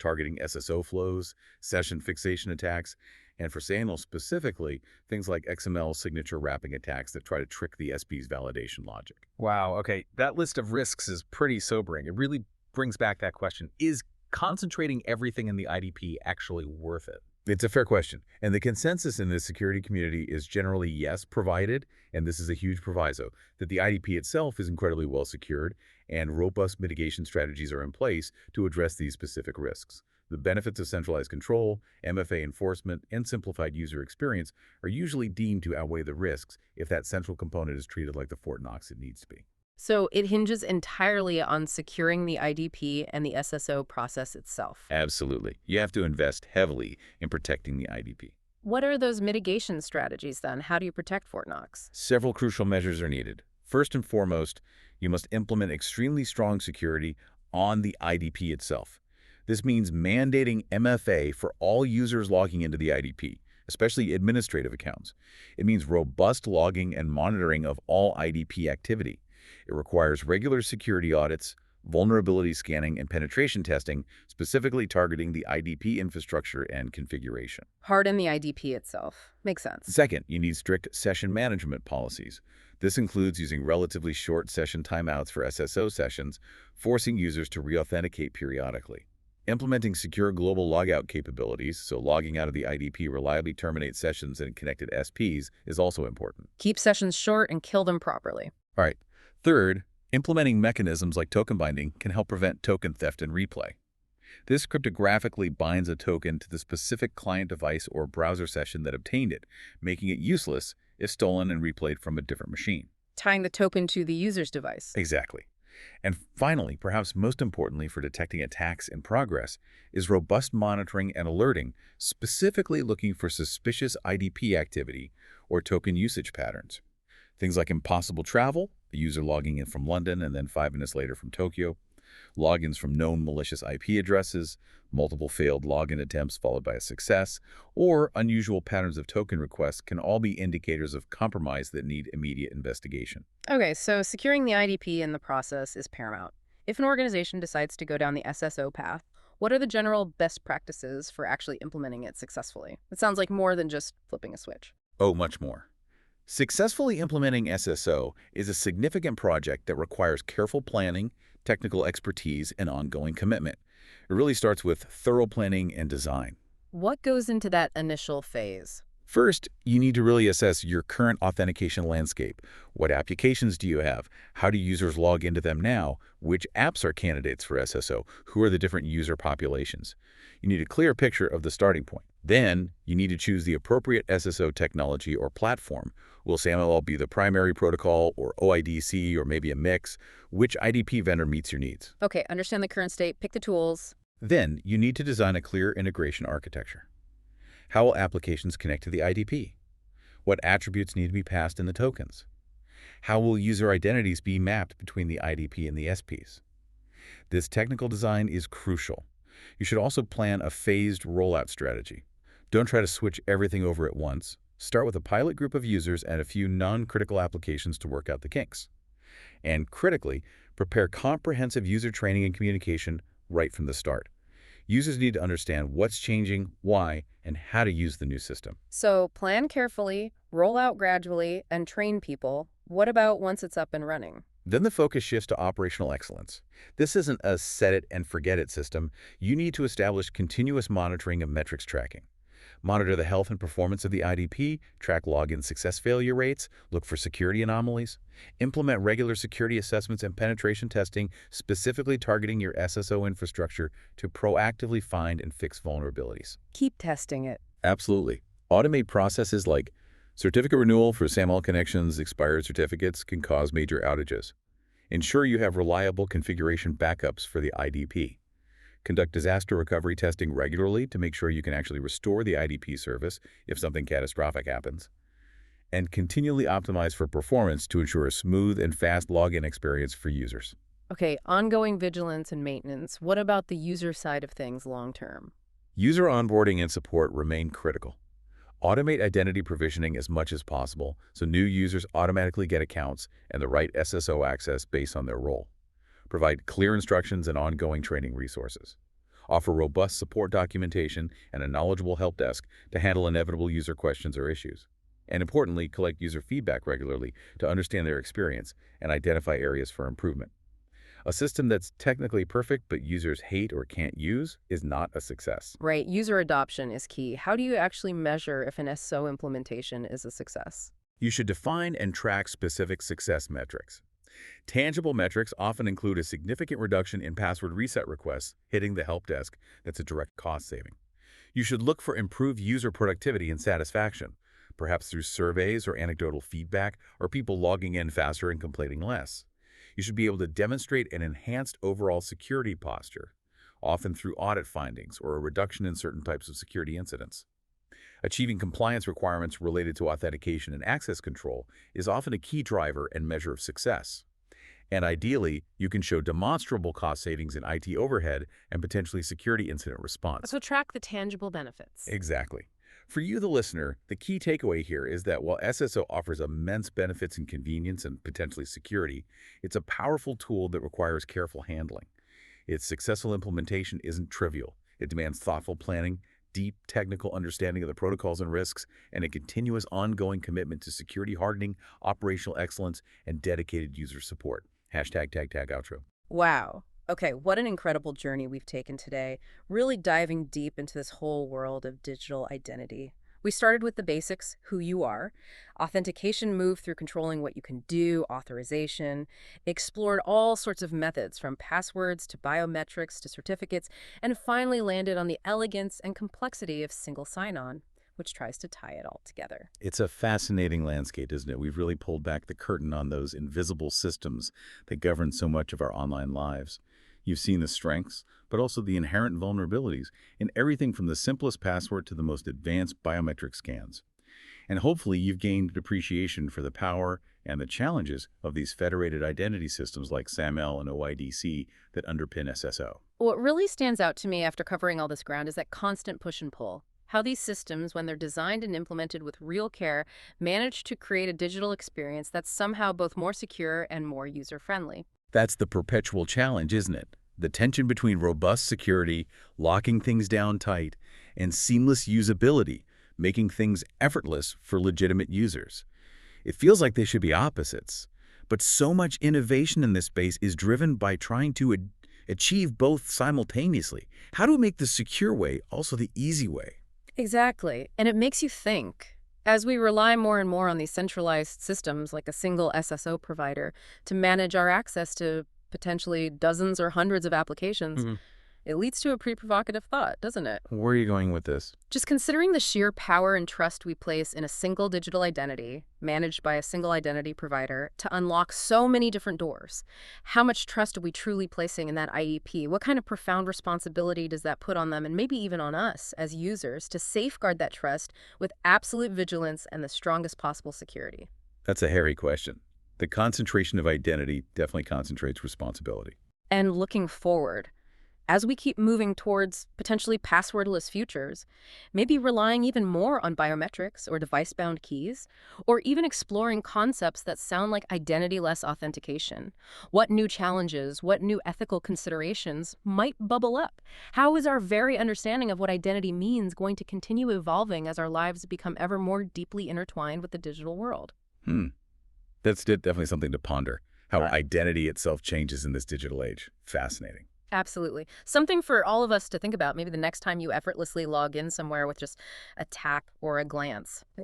targeting SSO flows, session fixation attacks, and for SAML specifically, things like XML signature wrapping attacks that try to trick the SP's validation logic. Wow, okay. That list of risks is pretty sobering. It really brings back that question. Is concentrating everything in the IDP actually worth it? It's a fair question, and the consensus in the security community is generally yes, provided, and this is a huge proviso, that the IDP itself is incredibly well secured and robust mitigation strategies are in place to address these specific risks. The benefits of centralized control, MFA enforcement, and simplified user experience are usually deemed to outweigh the risks if that central component is treated like the Fort Knox it needs to be. So it hinges entirely on securing the IDP and the SSO process itself. Absolutely. You have to invest heavily in protecting the IDP. What are those mitigation strategies then? How do you protect Fort Knox? Several crucial measures are needed. First and foremost, you must implement extremely strong security on the IDP itself. This means mandating MFA for all users logging into the IDP, especially administrative accounts. It means robust logging and monitoring of all IDP activity. It requires regular security audits, vulnerability scanning, and penetration testing, specifically targeting the IDP infrastructure and configuration. Harden the IDP itself. Makes sense. Second, you need strict session management policies. This includes using relatively short session timeouts for SSO sessions, forcing users to re-authenticate periodically. Implementing secure global logout capabilities, so logging out of the IDP reliably terminates sessions and connected SPs, is also important. Keep sessions short and kill them properly. All right. Third, implementing mechanisms like token binding can help prevent token theft and replay. This cryptographically binds a token to the specific client device or browser session that obtained it, making it useless if stolen and replayed from a different machine. Tying the token to the user's device. Exactly. And finally, perhaps most importantly for detecting attacks in progress, is robust monitoring and alerting, specifically looking for suspicious IDP activity or token usage patterns. Things like impossible travel, the user logging in from London and then 5 minutes later from Tokyo, logins from known malicious IP addresses, multiple failed login attempts followed by a success, or unusual patterns of token requests can all be indicators of compromise that need immediate investigation. Okay, so securing the IDP in the process is paramount. If an organization decides to go down the SSO path, what are the general best practices for actually implementing it successfully? It sounds like more than just flipping a switch. Oh, much more. Successfully implementing SSO is a significant project that requires careful planning, technical expertise, and ongoing commitment. It really starts with thorough planning and design. What goes into that initial phase? First, you need to really assess your current authentication landscape. What applications do you have? How do users log into them now? Which apps are candidates for SSO? Who are the different user populations? You need a clear picture of the starting point. Then, you need to choose the appropriate SSO technology or platform. Will SAML be the primary protocol, or OIDC, or maybe a mix? Which IDP vendor meets your needs? Okay, understand the current state, pick the tools. Then, you need to design a clear integration architecture. How will applications connect to the IDP? What attributes need to be passed in the tokens? How will user identities be mapped between the IDP and the SPs? This technical design is crucial. You should also plan a phased rollout strategy. Don't try to switch everything over at once. Start with a pilot group of users and a few non-critical applications to work out the kinks. And critically, Prepare comprehensive user training and communication right from the start. Users need to understand what's changing, why, and how to use the new system. So plan carefully, roll out gradually, and train people. What about once it's up and running? Then the focus shifts to operational excellence. This isn't a set it and forget it system. You need to establish continuous monitoring and metrics tracking. Monitor the health and performance of the IDP, track login success failure rates, look for security anomalies, implement regular security assessments and penetration testing, specifically targeting your SSO infrastructure to proactively find and fix vulnerabilities. Keep testing it. Absolutely. Automate processes like certificate renewal for SAML connections, expired certificates can cause major outages. Ensure you have reliable configuration backups for the IDP. Conduct disaster recovery testing regularly to make sure you can actually restore the IDP service if something catastrophic happens. And continually optimize for performance to ensure a smooth and fast login experience for users. Okay, ongoing vigilance and maintenance. What about the user side of things long term? User onboarding and support remain critical. Automate identity provisioning as much as possible so new users automatically get accounts and the right SSO access based on their role. Provide clear instructions and ongoing training resources. Offer robust support documentation and a knowledgeable help desk to handle inevitable user questions or issues. And importantly, collect user feedback regularly to understand their experience and identify areas for improvement. A system that's technically perfect but users hate or can't use is not a success. Right, user adoption is key. How do you actually measure if an SSO implementation is a success? You should define and track specific success metrics. Tangible metrics often include a significant reduction in password reset requests hitting the help desk. That's a direct cost saving. You should look for improved user productivity and satisfaction, perhaps through surveys or anecdotal feedback or people logging in faster and complaining less. You should be able to demonstrate an enhanced overall security posture, often through audit findings or a reduction in certain types of security incidents. Achieving compliance requirements related to authentication and access control is often a key driver and measure of success. And ideally, you can show demonstrable cost savings in IT overhead and potentially security incident response. So track the tangible benefits. Exactly. For you, the listener, the key takeaway here is that while SSO offers immense benefits in convenience and potentially security, it's a powerful tool that requires careful handling. Its successful implementation isn't trivial. It demands thoughtful planning, deep technical understanding of the protocols and risks, and a continuous ongoing commitment to security hardening, operational excellence, and dedicated user support. Hashtag tag tag outro. Wow. Okay, what an incredible journey we've taken today, really diving deep into this whole world of digital identity. We started with the basics, who you are. Authentication moved through controlling what you can do, authorization, explored all sorts of methods from passwords to biometrics to certificates, and finally landed on the elegance and complexity of single sign-on, which tries to tie it all together. It's a fascinating landscape, isn't it? We've really pulled back the curtain on those invisible systems that govern so much of our online lives. You've seen the strengths, but also the inherent vulnerabilities in everything from the simplest password to the most advanced biometric scans. And hopefully you've gained an appreciation for the power and the challenges of these federated identity systems like SAML and OIDC that underpin SSO. What really stands out to me after covering all this ground is that constant push and pull. How these systems, when they're designed and implemented with real care, manage to create a digital experience that's somehow both more secure and more user-friendly. That's the perpetual challenge, isn't it? The tension between robust security, locking things down tight, and seamless usability, making things effortless for legitimate users. It feels like they should be opposites, but so much innovation in this space is driven by trying to achieve both simultaneously. How do we make the secure way also the easy way? Exactly. And it makes you think. As we rely more and more on these centralized systems like a single SSO provider to manage our access to potentially dozens or hundreds of applications, it leads to a pretty provocative thought, doesn't it? Where are you going with this? Just considering the sheer power and trust we place in a single digital identity, managed by a single identity provider, to unlock so many different doors. How much trust are we truly placing in that IEP? What kind of profound responsibility does that put on them, and maybe even on us as users, to safeguard that trust with absolute vigilance and the strongest possible security? That's a hairy question. The concentration of identity definitely concentrates responsibility. And looking forward, As we keep moving towards potentially passwordless futures, maybe relying even more on biometrics or device-bound keys, or even exploring concepts that sound like identity-less authentication. What new challenges, what new ethical considerations might bubble up? How is our very understanding of what identity means going to continue evolving as our lives become ever more deeply intertwined with the digital world? Hmm. That's definitely something to ponder, how identity itself changes in this digital age. Fascinating. Absolutely. Something for all of us to think about maybe the next time you effortlessly log in somewhere with just a tap or a glance.